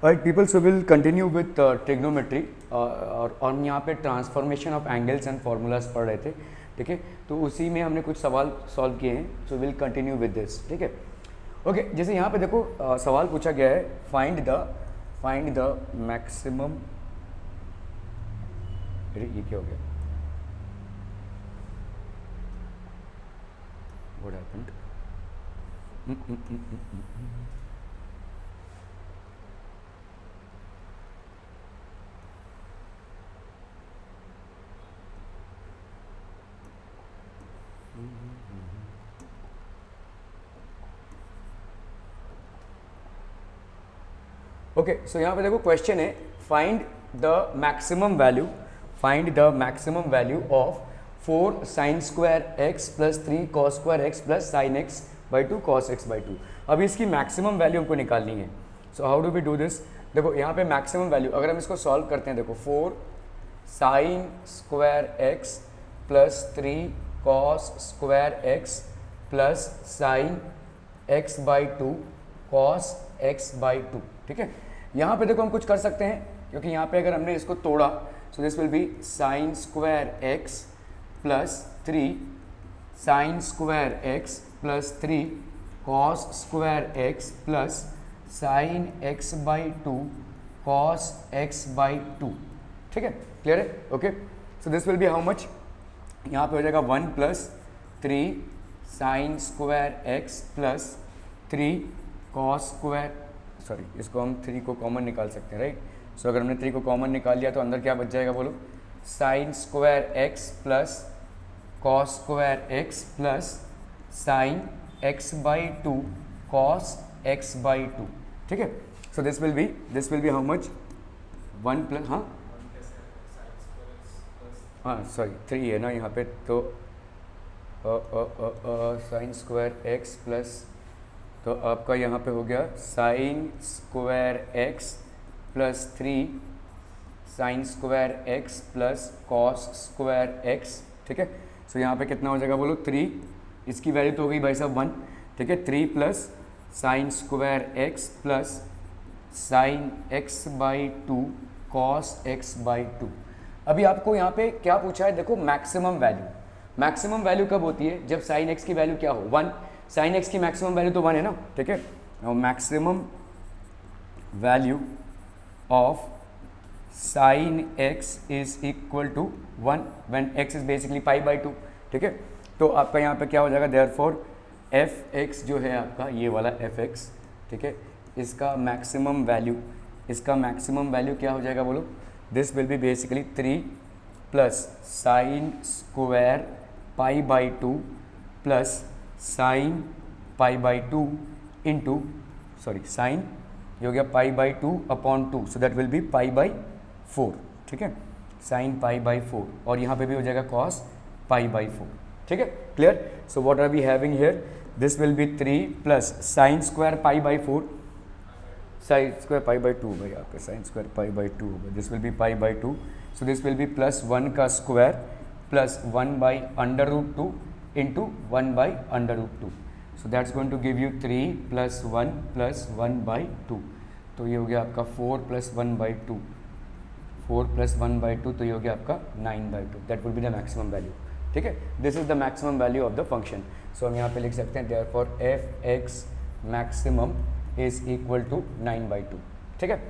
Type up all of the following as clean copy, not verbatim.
Alright people, so we'll continue with trigonometry और यहाँ पे transformation of angles and formulas पढ़ रहे थे, ठीक है। तो उसी में हमने कुछ सवाल सॉल्व किए हैं, so will continue with this, ठीक है। ओके, जैसे यहाँ पे देखो सवाल पूछा गया है, फाइंड द मैक्सिमम, ये क्या हो गया, व्हाट हैपेंड, ओके। सो यहाँ पे देखो क्वेश्चन है, find the maximum value of 4 sine square x plus 3 cos square x plus sine x by 2 cos x by 2। अभी इसकी मैक्सिमम वैल्यू हमको निकालनी है। So how do we do this? देखो यहाँ पे मैक्सिमम वैल्यू अगर हम इसको सॉल्व करते हैं, देखो 4 sine square x plus 3 cos square x plus sine x by 2 cos x by 2, ठीक है। यहाँ पे देखो हम कुछ कर सकते हैं, क्योंकि यहाँ पे अगर हमने इसको तोड़ा, सो this will be sign square x plus 3 sine square x plus 3 cos square x plus sine x by 2 cos x by 2, ठीक है। क्लियर है? Okay, so this will be how much, यहाँ पे हो जाएगा 1 plus 3 sine square x plus 3 cos square, sorry इसको हम 3 को कॉमन निकाल सकते हैं, राइट। सो अगर हमने 3 को कॉमन निकाल लिया तो अंदर क्या बच जाएगा बोलो, sine square x plus cos square x plus sine x by 2 cos x by 2, ठीक है। So this will be how much, 1 plus, हाँ सॉरी 3 है ना यहाँ पे, तो साइन स्क्वायर एक्स प्लस, तो आपका यहाँ पे हो गया sign square x plus 3 sine square x plus cos square x, ठीक है। सो यहाँ पे कितना हो जाएगा बोलो, 3, इसकी वैल्यू तो हो गई भाई साहब 1, ठीक है। 3 plus sine square x plus sine x by 2 cos x by 2। अभी आपको यहाँ पे क्या पूछा है, देखो मैक्सिमम वैल्यू कब होती है, जब साइन एक्स की वैल्यू क्या हो, 1। साइन एक्स की मैक्सिमम वैल्यू तो 1 है ना, ठीक है। Maximum value of sine x is equal to 1 when x is basically pi by 2, ठीक है। तो आपका यहाँ पे क्या हो जाएगा, देयरफॉर एफ एक्स जो है आपका ये वाला एफ एक्स, ठीक है, इसका मैक्सिमम वैल्यू क्या हो जाएगा बोलो, this will be basically 3 plus sine square pi by 2 plus sine pi by 2 into, sorry sine ये हो गया पाई by 2 upon 2, so that will be pi by 4, ठीक है, साइन पाई बाई 4, और यहाँ पे भी हो जाएगा कॉस पाई बाई 4, ठीक है। Clear? So what are we having here, this will be 3 plus sine square pi by 4, sine square pi by 2 भाई, आपका साइन स्क्वायर पाई बाई 2 होगा, this will be pi by 2, so this will be plus 1 का square plus 1 by under root 2 into 1 by under root 2, so that's going to give you 3 plus 1 plus 1 by 2, तो ये हो गया आपका 4 plus 1 by 2, 4 plus 1 by 2, तो ये हो गया आपका 9 by 2, that will be the maximum value, ठीक है। this is the maximum value of the function, so हम यहाँ पे लिख सकते हैं therefore f x maximum is equal to 9 by 2, ठीक है।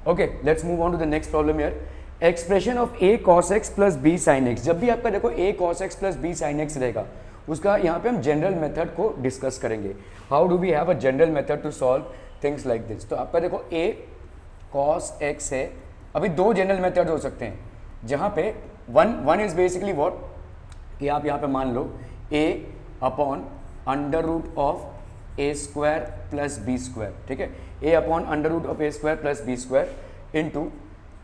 okay, let's move on to the next problem here, expression of a cos x plus b sin x। जब भी आपका देखो a cos x plus b sin x रहेगा, उसका यहाँ पे हम जनरल मेथड को डिस्कस करेंगे, how do we have a general method to solve things like this. तो आपका देखो a cos x है, अभी 2 जनरल मेथड हो सकते हैं, जहाँ पे वन इज बेसिकली व्हाट, कि आप यहाँ पे मान लो a upon under root of a square plus b square, ठीक है, a upon under root of a square plus b square into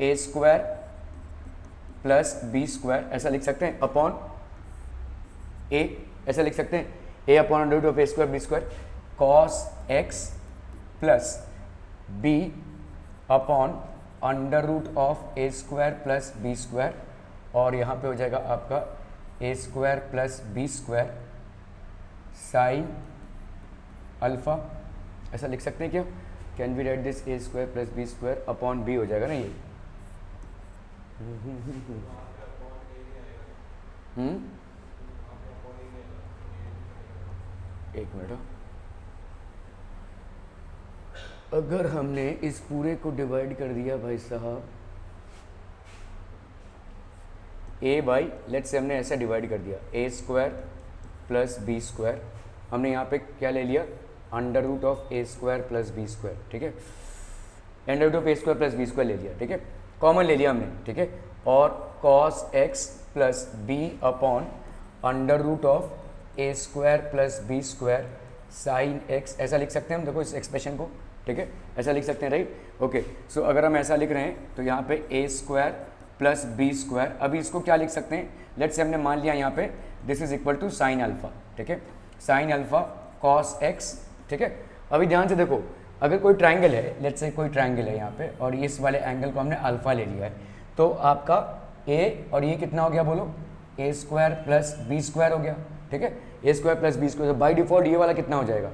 a square plus B square, ऐसा लिख सकते हैं, अपॉन ए, ऐसा लिख सकते हैं, a upon under root of A square b square, cos x plus B upon under root of A square plus B square, और यहाँ पे हो जाएगा आपका a square plus B square sine alpha, ऐसा लिख सकते हैं क्या, can be write this a square plus B square upon b हो जाएगा ना ये। एक मिनट, अगर हमने इस पूरे को डिवाइड कर दिया भाई साहब ए बाई, लेट्स से हमने ऐसा डिवाइड कर दिया A square plus B square, हमने यहाँ पे क्या ले लिया under root of A square plus B square, ठीक है, under root of A square plus B square ले लिया, ठीक है, कॉमन ले लिया हमने, ठीक है, और cos x plus B upon under root of A square plus B square sine X, ऐसा लिख सकते हैं हम, देखो इस एक्सप्रेशन को, ठीक है, ऐसा लिख सकते हैं, राइट, ओके। सो अगर हम ऐसा लिख रहे हैं तो यहाँ पे ए स्क्वायर प्लस बी स्क्वायर, अभी इसको क्या लिख सकते हैं, लेट्स से हमने मान लिया यहाँ पे this is equal to sine alpha, ठीक है, साइन अल्फा कॉस एक्स, ठीक है। अभी ध्यान से देखो, अगर कोई ट्राइंगल है, लेट्स से कोई ट्राइंगल है यहाँ पे और इस वाले एंगल को हमने अल्फा ले लिया है, तो आपका ए और ये कितना हो गया बोलो, a square plus B square हो गया, ठीक है, a square plus B square, by default ये वाला कितना हो जाएगा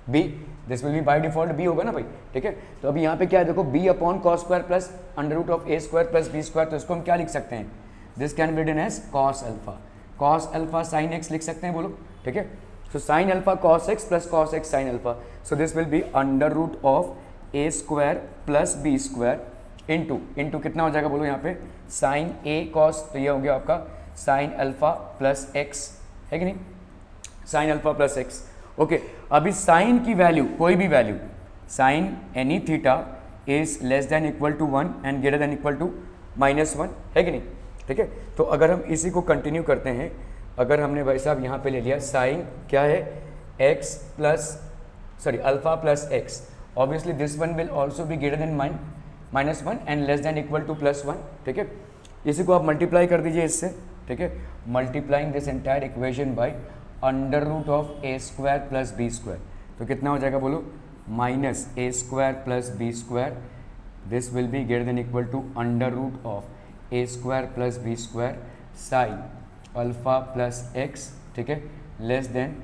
b, this will be by default b होगा ना भाई, ठीक है। तो अभी यहाँ पे क्या है देखो, B upon cos square plus under root of A square plus B square, तो इसको हम क्या लिख सकते हैं, this can be written as cos alpha sine X लिख सकते हैं बोलो, ठीक है। So sine alpha cos x plus cos X sine alpha, so this will be under root of A square plus B square into कितना हो जाएगा बोलो यहाँ पे साइन ए कॉस, तो ये हो गया आपका साइन अल्फा प्लस एक्स, है कि नहीं, sine alpha plus X, okay. अभी साइन की वैल्यू, कोई भी value, sine any theta is less than equal to 1 and greater than equal to -1, है कि नहीं, ठीक है। तो अगर हम इसी को कंटिन्यू करते हैं, अगर हमने भाई साहब यहाँ पे ले लिया साइन क्या है X plus sorry alpha plus X, obviously this one will also be greater than -1 and less than equal to +1, ठीक है। इसी को आप मल्टीप्लाई कर दीजिए इससे, ठीक है, multiplying this entire equation by under root of A square plus B square, तो कितना हो जाएगा बोलो minus A square plus B square, this will be greater than equal to under root of A square plus B square sine alpha plus X, ठीक है, less than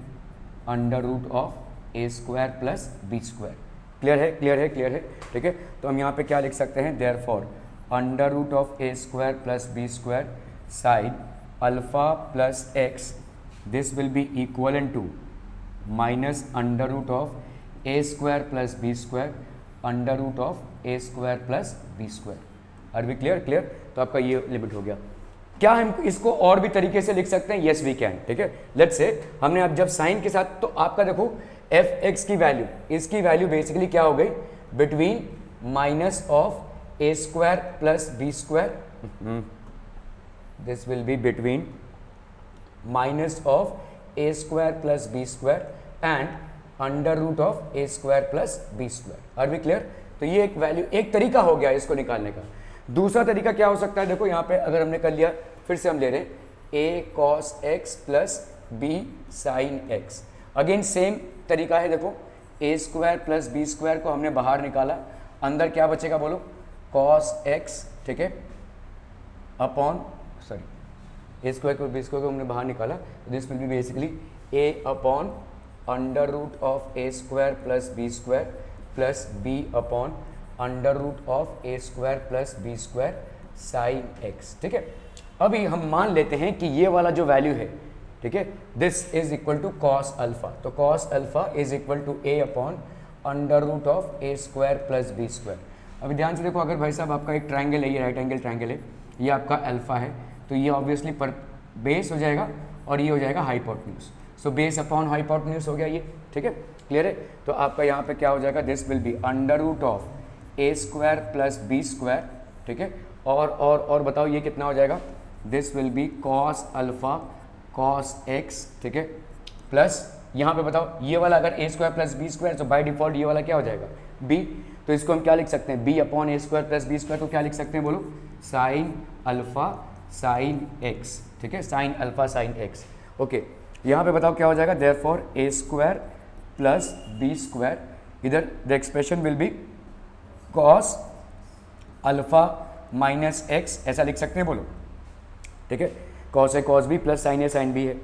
under root of A square plus B square. Clear है, clear है, clear है, ठीक है। तो हम यहाँ पे क्या लिख सकते हैं, therefore under root of A square plus B square sine alpha plus X, this will be equivalent to minus under root of a square plus b square under root of a square plus b square। Are we clear, clear. तो आपका ये limit हो गया। क्या हम इसको और भी तरीके से लिख सकते हैं, येस वी कैन, ठीक है। लेट्स से हमने अब जब साइन के साथ, तो आपका देखो एफ एक्स की वैल्यू, इसकी वैल्यू बेसिकली क्या हो गई, between minus of A square plus B square, this will be between minus of A square plus B square and under root of A square plus B square. Are we clear. तो ये एक value, एक तरीका हो गया इसको निकालने का। दूसरा तरीका क्या हो सकता है, देखो यहाँ पे अगर हमने कर लिया, फिर से हम ले रहे हैं a cos x plus b sine x, again same तरीका है। देखो a square plus B square को हमने बाहर निकाला, अंदर क्या बचेगा बोलो, कॉस एक्स, ठीक है, अपॉन सॉरी ए स्क्वायर को बी स्क्वायर को हमने बाहर निकाला, तो this will be basically A upon under root of A square plus B square plus B upon under root of A square plus B square sine X, ठीक है। अभी हम मान लेते हैं कि ये वाला जो वैल्यू है, ठीक है, this is equal to cos alpha, तो cos alpha is equal to a upon under root of A square plus B square. अभी ध्यान से देखो, अगर भाई साहब आपका एक ट्राइंगल है, ये राइट एंगल ट्राइंगल है, ये आपका अल्फा है, तो ये ऑब्वियसली पर बेस हो जाएगा और ये हो जाएगा hypotenuse, so base upon hypotenuse हो गया ये, ठीक है, क्लियर है। तो आपका यहाँ पे क्या हो जाएगा, this will be under root of A square plus B square, ठीक है, और बताओ ये कितना हो जाएगा, this will be cos alpha cos X, ठीक है, प्लस यहाँ पे बताओ ये वाला अगर A square plus B square, तो बाय डिफॉल्ट ये वाला क्या हो जाएगा बी, तो इसको हम क्या लिख सकते हैं, बी अपॉन ए स्क्वायर प्लस बी स्क्वायर, तो क्या लिख सकते हैं बोलो, साइन अल्फा साइन एक्स, ठीक है, sine alpha sine x, okay. यहाँ पे बताओ क्या हो जाएगा, देयरफॉर ए स्क्वायर प्लस बी स्क्वायर, इधर the expression will be cos alpha minus x, ऐसा लिख सकते हैं बोलो, ठीक है, cos A cos B plus sine A sine B है।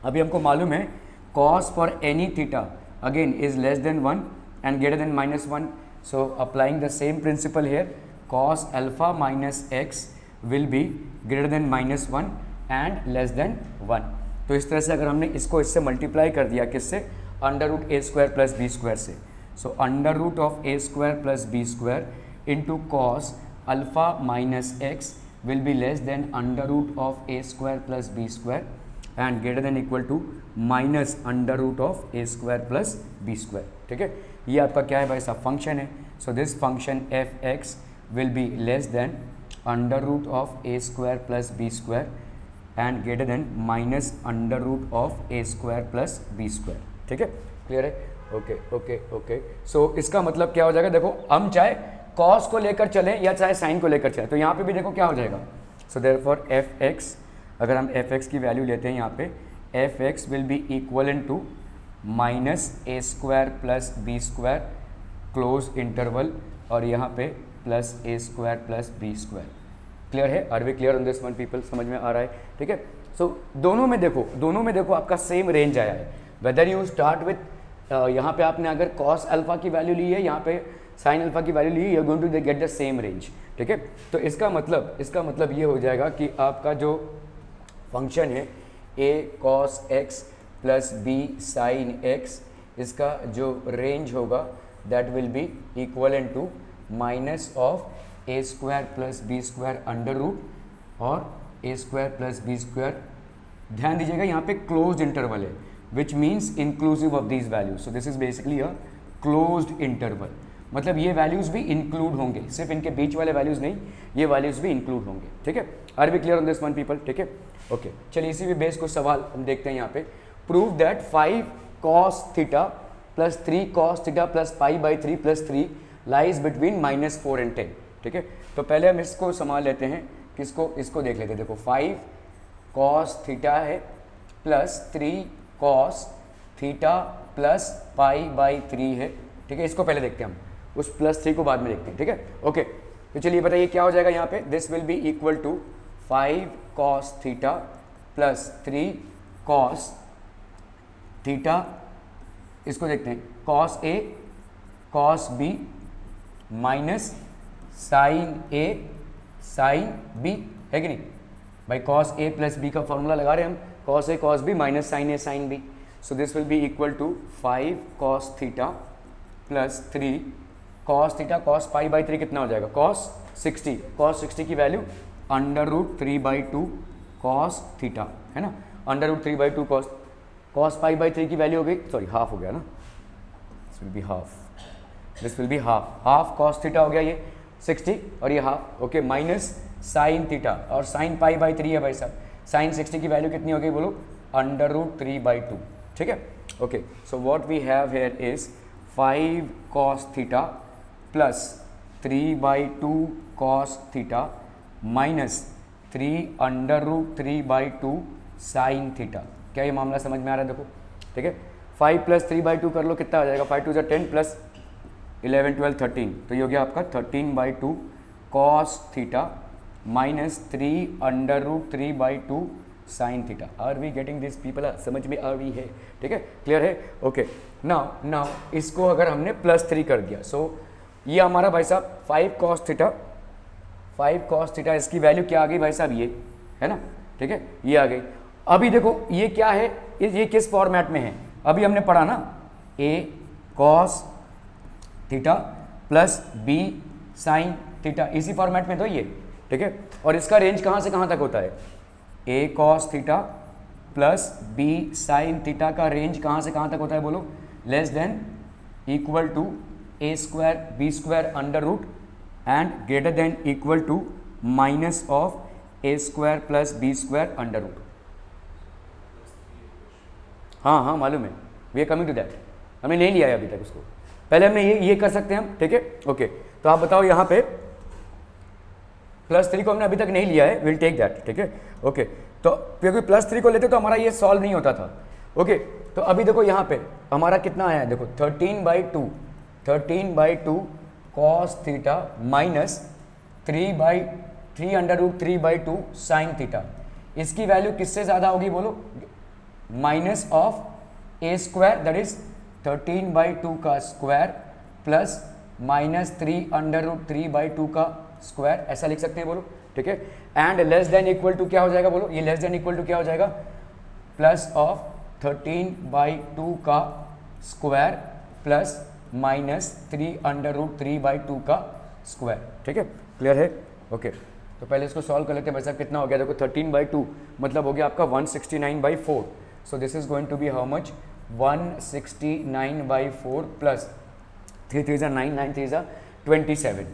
अभी हमको मालूम है cos for any theta again is less then 1 and greater than -1. So applying the same principle here, cos alpha minus x will be greater than -1 and less than 1. तो इस तरह से अगर हमने इसको इससे मल्टीप्लाई कर दिया, किससे, under root A square plus B square से, so under root of A square plus B square into cos alpha minus X will be less than under root of A square plus B square and greater than equal to minus under root of A square plus B square. ठीक है, ये आपका क्या है भाई साहब, function है. So this function F x will be less than under root of A square plus B square and greater than minus under root of A square plus B square. ठीक है, क्लियर है. Okay okay okay. सो इसका मतलब क्या हो जाएगा, देखो हम चाहे कॉस को लेकर चलें या चाहे साइन को लेकर चलें, तो यहाँ पे भी देखो क्या हो जाएगा. सो देयरफॉर एफ एक्स, अगर हम एफ एक्स की वैल्यू लेते हैं यहाँ पे, f x will be equal to minus A square plus B square close interval और यहाँ पे plus a square plus B square. Clear है, are we clear on this one people, समझ में आ रहा है. ठीक है, सो दोनों में देखो आपका सेम रेंज आया है. वेदर यू स्टार्ट विथ यहाँ पे आपने अगर कॉस अल्फा की वैल्यू ली है, यहाँ पे साइन अल्फा की वैल्यू ली है, you are going to get the same range. ठीक है, तो इसका मतलब ये हो जाएगा कि आपका जो फंक्शन है a cos x plus b sine x, इसका जो रेंज होगा that will be equal to minus of A square plus B square under root और a square plus B square. ध्यान दीजिएगा यहाँ पे क्लोज्ड इंटरवल है, which means inclusive of these values. So this is basically a closed interval, मतलब ये values भी include होंगे, सिर्फ इनके बीच वाले वैल्यूज नहीं, ये वैल्यूज भी इंक्लूड होंगे. ठीक है, are we clear on this one people. ठीक है, ओके. चलिए इसी भी बेस को सवाल हम देखते हैं यहाँ पे. Prove that 5 cos theta plus 3 cos theta plus pi by 3 plus 3 lies between -4 and 10. ठीक है, तो पहले हम इसको संभाल लेते हैं, किसको, इसको देख लेते हैं. देखो 5 cos थीटा है plus 3 cos theta plus pi by 3 है. ठीक है, इसको पहले देखते हैं हम, उस प्लस 3 को बाद में देखते हैं. ठीक है, ओके. तो चलिए बताइए क्या हो जाएगा यहाँ पे. This will be equal to 5 cos theta plus 3 cos theta, इसको देखते हैं, cos A cos B minus sine A sine B, है कि नहीं भाई. cos A प्लस B का फॉर्मूला लगा रहे हैं हम, cos A cos B minus sine A sine B. So this will be equal to 5 cos theta plus 3 cos theta cos pi by 3 कितना हो जाएगा, cos 60 की value under root 3/2 cos theta, है ना, under root 3/2 cos pi by 3 की value हो गई, sorry half हो गया ना, this will be half cos theta हो गया ये 60 और ये half. Okay, minus sine theta और साइन पाई बाई 3 है भाई साहब. साइन 60 की वैल्यू कितनी हो गई बोलो, अंडर रूट 3/2. ठीक है, okay. So what we have here is 5 cos theta plus 3/2 cos theta minus 3 under root 3/2 sine theta. क्या ये मामला समझ में आ रहा है, देखो. ठीक है, 5 प्लस 3/2 कर लो, कितना आ जाएगा, 5 2 10 प्लस 11 12 13, तो ये हो गया आपका 13/2 cos theta minus 3 under root 3/2 sine theta. Are we getting this people, समझ में आ रही है. ठीक है, क्लियर है. ओके, नाउ इसको अगर हमने प्लस 3 कर दिया, सो ये हमारा भाई साहब 5 cos थीटा, इसकी वैल्यू क्या आ गई भाई साहब, ये है ना. ठीक है, ये आ गई. अभी देखो ये क्या है, ये किस फॉर्मेट में है, अभी हमने पढ़ा ना, a cos theta plus b sine theta, इसी फॉर्मेट में तो ये. ठीक है, और इसका रेंज कहाँ से कहाँ तक होता है, a cos theta plus b sine theta का रेंज कहाँ से कहाँ तक होता है बोलो, less than equal to a square b square under root and greater than equal to minus of a square plus b square under root. हाँ मालूम है, we are coming to that. हमने नहीं लिया है अभी तक उसको, पहले हमने ये कर सकते हैं हम. ठीक है, ओके. तो आप बताओ यहाँ पे +3 को हमने अभी तक नहीं लिया है, विल टेक दैट. ठीक है, ओके. तो क्योंकि +3 को लेते तो हमारा ये सॉल्व नहीं होता था. ओके, तो अभी देखो यहाँ पे हमारा कितना आया है, देखो 13/2 cos theta minus 3 under root 3/2 sine theta. इसकी वैल्यू किससे ज़्यादा होगी बोलो, minus of a square, that is 13/2 का स्क्वायर प्लस -3√3/2 का स्क्वायर, ऐसा लिख सकते हैं बोलो, ठीक है। And less than equal to क्या हो जाएगा बोलो, ये लेस देन इक्वल टू क्या हो जाएगा, प्लस ऑफ 13/2 का स्क्वायर प्लस -3√3/2 का स्क्वायर, ठीक है, क्लियर है, ओके। तो पहले इसको सॉल्व कर लेते हैं भाई साहब, कितना हो गया देखो, 13/2 मतलब हो गया आपका 169/4। So this is going to be how much, 169/4 plus 3 3 9 9 3 27,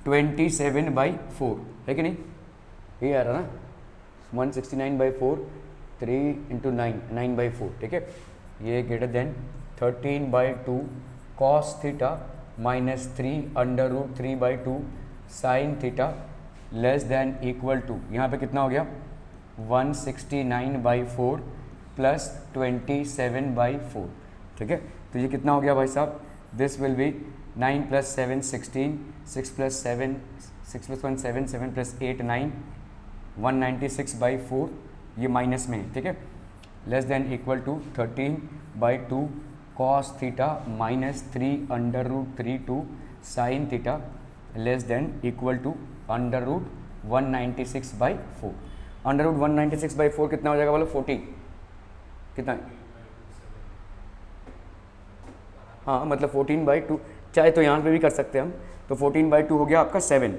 27/4 है कि नहीं, ये आ रहा ना, 169/4 3 × 9 9/4, ठीक है। ये greater than 13/2 cos theta -3√3/2 sin theta less than equal to, यहाँ पे कितना हो गया 169/4 प्लस 27/4, ठीक है। तो ये कितना हो गया भाई साहब, दिस विल बी 9 + 7 16, 6 + 7 6 + 1 7 7 + 8 9, 196/4, ये माइनस में है, ठीक है, less than equal to 13/2 cos theta -3√32 sin theta less than equal to √196/4। √196/4 कितना हो जाएगा बोलो, 40 कितना, हाँ मतलब 14/2, चाहे तो यहाँ पे भी कर सकते हैं हम, तो 14/2 हो गया आपका 7,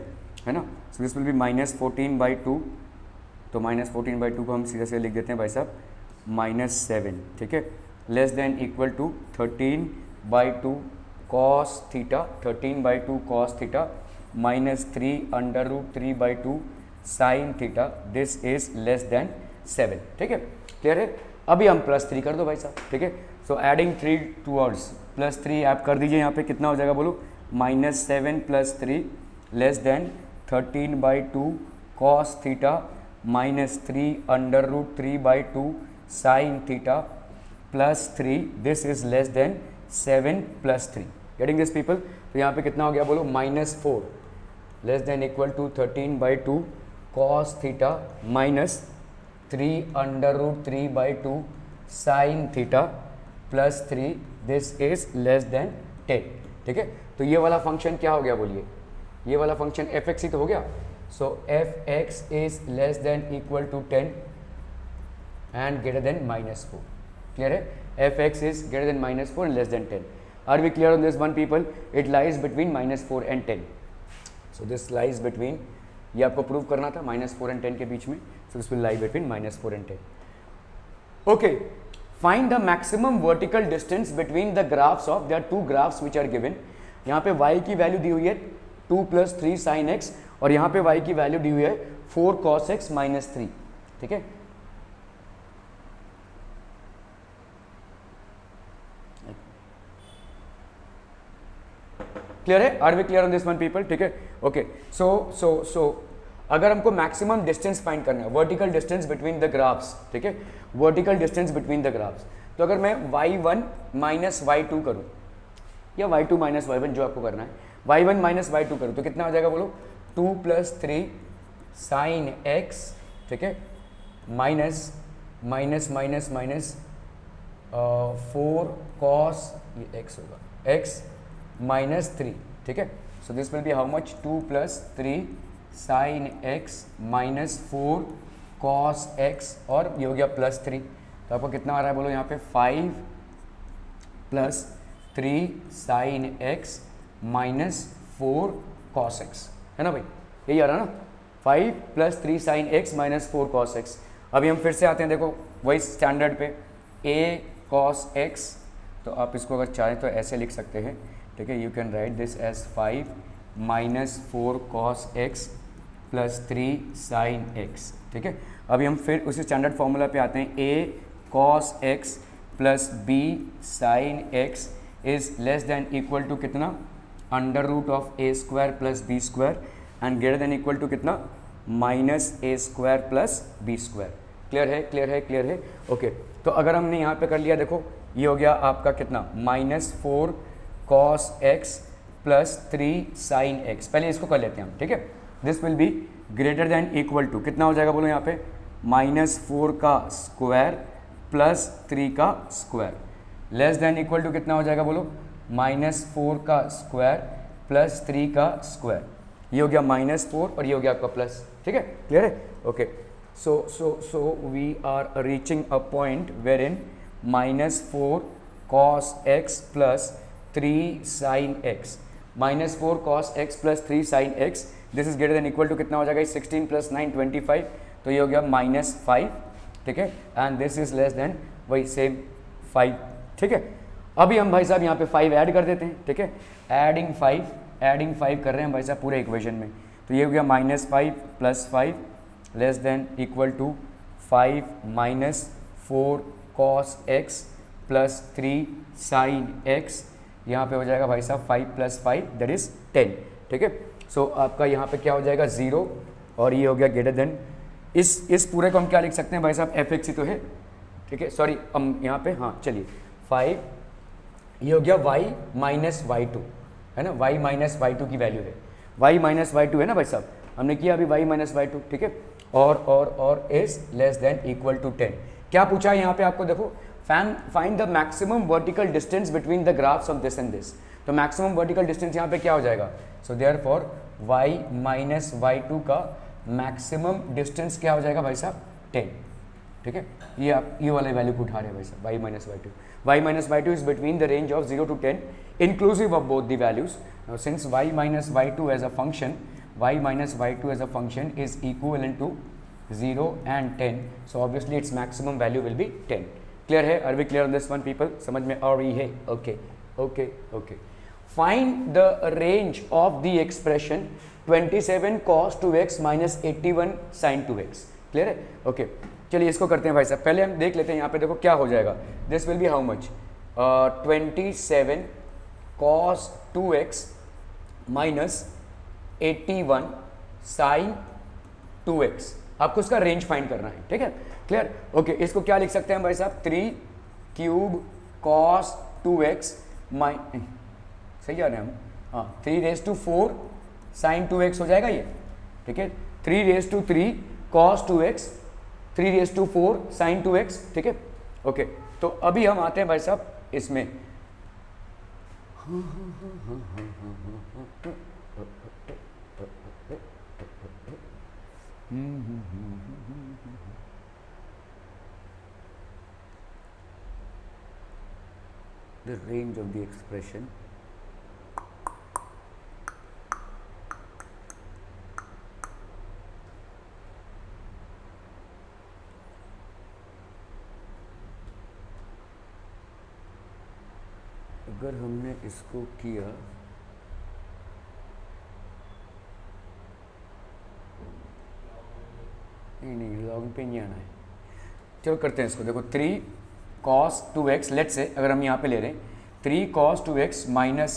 है ना। सो दिस विल बी -14/2, तो -14/2 को हम सीधे से लिख देते हैं भाई साहब -7, ठीक है, less than equal to 13/2 cos theta, 13/2 cos theta -3√3/2 sin theta, this is less than 7, ठीक है, क्लियर है। अभी हम +3 कर दो भाई साहब, ठीक है। सो एडिंग 3 टूवर्ड्स +3 आप कर दीजिए, यहाँ पे कितना हो जाएगा बोलो, -7 + 3 less than 13/2 cos theta -3√3/2 sin theta +3, this is less than 7 + 3, getting this people. तो यहाँ पे कितना हो गया बोलो, -4 less than equal to 13/2 cos theta -3√3/2 sin theta +3, this is less than 10, ठीक है। तो ये वाला फंक्शन क्या हो गया बोलिए, ये वाला फंक्शन f(x) ही तो हो गया। So f(x) is less than equal to 10 and greater than -4, clear है, f(x) is greater than -4 and less than 10। Are we clear on this one people, it lies between -4 and 10। So this lies between, ये आपको prove करना था, -4 and 10 के बीच में, so this will lie between -4 and 10। Okay, find the maximum vertical distance between the graphs of, there are 2 graphs which are given. यहाँ पे y की वैल्यू दी हुई है 2 + 3 sin x, और यहाँ पे y की वैल्यू दी हुई है 4 cos x -3, ठीक है। क्लियर है, are we clear on this one people, ठीक है, ओके। सो अगर हमको मैक्सिमम डिस्टेंस फाइंड करना है, vertical distance between the graphs, ठीक है, vertical distance between the graphs, तो अगर मैं y1 - y2 करूँ, या y2 - y1 जो आपको करना है, y1 - y2 करूँ तो कितना हो जाएगा बोलो, 2 + 3 sin x, ठीक है, माइनस 4 cos, ये x होगा, x -3, ठीक है। So this will be how much, 2 + 3 sin x -4 cos x, और ये हो गया +3, तो आपको कितना आ रहा है बोलो यहाँ पे, 5 + 3 sin x -4 cos x, है ना भाई, यही आ रहा ना, 5 + 3 sin x -4 cos x। अभी हम फिर से आते हैं, देखो वही स्टैंडर्ड पे, a cos x, तो आप इसको अगर चाहें तो ऐसे लिख सकते हैं, ठीक है, you can write this as 5 - 4 cos x + 3 sin x, ठीक है। अभी हम फिर उसी स्टैंडर्ड फॉर्मूला पे आते हैं, a cos x + b sin x is less than equal to कितना, √a² + b² and greater than equal to कितना, -a² + b²। क्लियर है, क्लियर है, क्लियर है, ओके। तो अगर हमने यहाँ पे कर लिया, देखो ये हो गया आपका कितना, -4 cos x + 3 sin x, पहले इसको कर लेते हैं हम, ठीक है। This will be greater than equal to, कितना हो जाएगा बोलो यहाँ पे, -4 का स्क्वायर + 3 का square, less than equal to कितना हो जाएगा बोलो, -4 का स्क्वायर प्लस 3 का स्क्वायर, ये हो गया -4 और ये हो गया आपका प्लस, ठीक है, क्लियर है, okay. So we are reaching a point where in -4 cos x plus 3 sin x, -4 cos x plus 3 sin x, this is greater than equal to कितना हो जाएगा, 16 प्लस 9 25, तो ये हो गया -5, ठीक है, and this is less then वही सेम 5, ठीक है। अभी हम भाई साहब यहाँ पे 5 ऐड कर देते हैं, ठीक है, एडिंग 5 कर रहे हैं भाई साहब पूरे इक्वेशन में, तो ये हो गया -5 plus 5 less than equal to 5 -4 cos x plus 3 sin x, यहाँ पे हो जाएगा भाई साहब 5 प्लस 5 दैट इज 10, ठीक है। सो आपका यहाँ पे क्या हो जाएगा 0 और ये हो गया ग्रेटर देन, इस पूरे को हम क्या लिख सकते हैं भाई साहब, एफ एक्स ही तो है, ठीक है, सॉरी हम यहाँ पे, हाँ चलिए 5, ये हो गया y माइनस y2 है ना, y माइनस y2 की वैल्यू है, y माइनस y2 है ना भाई साहब, हमने किया अभी y माइनस y2, ठीक है, और is less than equal to 10। क्या पूछा है यहाँ पे आपको, देखो find the maximum vertical distance between the graphs of this and this, तो मैक्सिमम वर्टिकल डिस्टेंस यहाँ पे क्या हो जाएगा, so therefore y minus y2 का मैक्सिमम डिस्टेंस क्या हो जाएगा भाई साहब 10, ठीक है, ये आप ये वाले वैल्यू को उठा रहे हैं भाई साहब, y minus y2 is between the range of 0 to 10 inclusive of both the values, since y minus y2 as a function is equivalent to 0 and 10, so obviously its maximum value will be 10, clear है, are we clear on this one people, समझ में आ रही है, okay, find the range of the expression 27 cos 2x minus 81 sin 2x, clear है, okay, चलिए इसको करते हैं भाई साहब, पहले हम देख लेते हैं यहाँ पे, देखो क्या हो जाएगा, this will be how much, 27 cos 2x minus 81 sin 2x, आपको उसका रेंज फाइंड करना है, ठीक है, क्लियर, ओके, इसको क्या लिख सकते हैं भाई साहब, 3 क्यूब cos 2x सही आ रहे हैं हम, हाँ 3 रेज टू 4 sin 2x हो जाएगा ये, ठीक है, 3 raise to 3 cos 2x, 3 raise to 4 sin 2x, ठीक है, ओके, तो अभी हम आते हैं भाई साहब इसमें, the range of the expression अगर हमने इसको किया, नहीं लॉग पे नहीं आना है, चलो करते हैं इसको, देखो 3 cos 2x, लेट से अगर हम यहाँ पे ले रहे हैं 3 cos 2x minus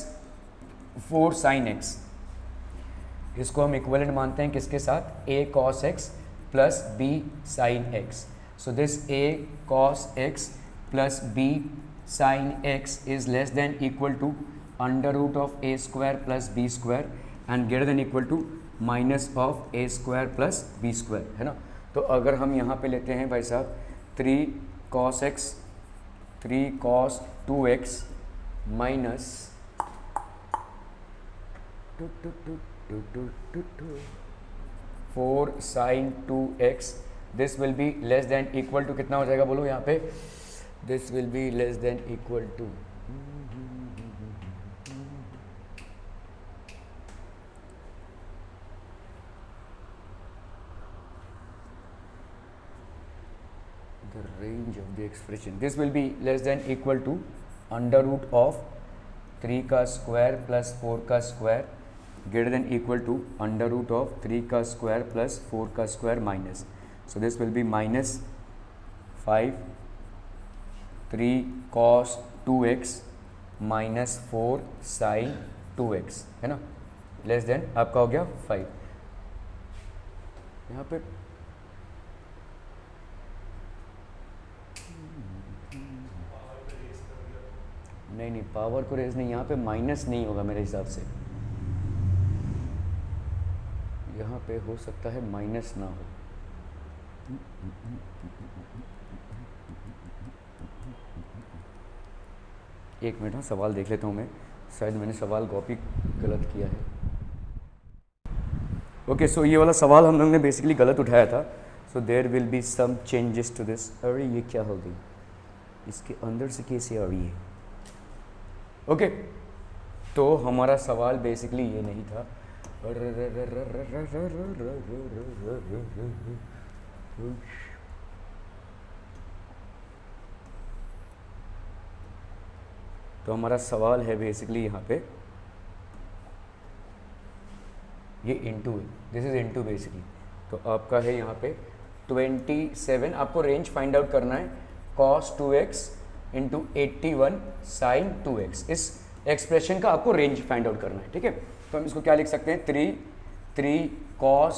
4 sin x, इसको हम इक्विवेलेंट मानते हैं किसके साथ, a cos x plus b sin x, so this a cos x plus b sin x is less than equal to under root of a square plus b square and greater than equal to minus of a square plus b square, है ना। तो अगर हम यहाँ पे लेते हैं भाई साहब 3 cos 2x minus 4 sin 2x, this will be less than equal to कितना हो जाएगा बोलो यहाँ पे, this will be less than equal to the range of the expression, this will be less than equal to under root of 3 का square plus 4 का square greater than equal to under root of 3 का square plus 4 का square minus, so this will be minus 5 3 cos 2x minus 4 sin 2x, है ना, less than आपका हो गया 5, यहाँ पे नहीं पावर को रेज नहीं, यहाँ पे माइनस नहीं होगा मेरे हिसाब से, यहाँ पे हो सकता है माइनस ना हो, एक मिनट, हाँ सवाल देख लेता हूँ मैं, शायद मैंने सवाल कॉपी गलत किया है। ओके, सो ये वाला सवाल हम लोग ने बेसिकली गलत उठाया था। So there will be some changes to this. अरे ये क्या हो गई, इसके अंदर से कैसे आ रही है? ओके, तो हमारा सवाल बेसिकली ये नहीं था। तो हमारा सवाल है बेसिकली यहाँ पे, ये इंटू है, दिस इज इंटू बेसिकली। तो आपका है यहाँ पे 27, आपको रेंज फाइंड आउट करना है, cos 2x into 81 sin 2x। इस एक्सप्रेशन का आपको रेंज फाइंड आउट करना है, ठीक है। तो हम इसको क्या लिख सकते हैं, 3 cos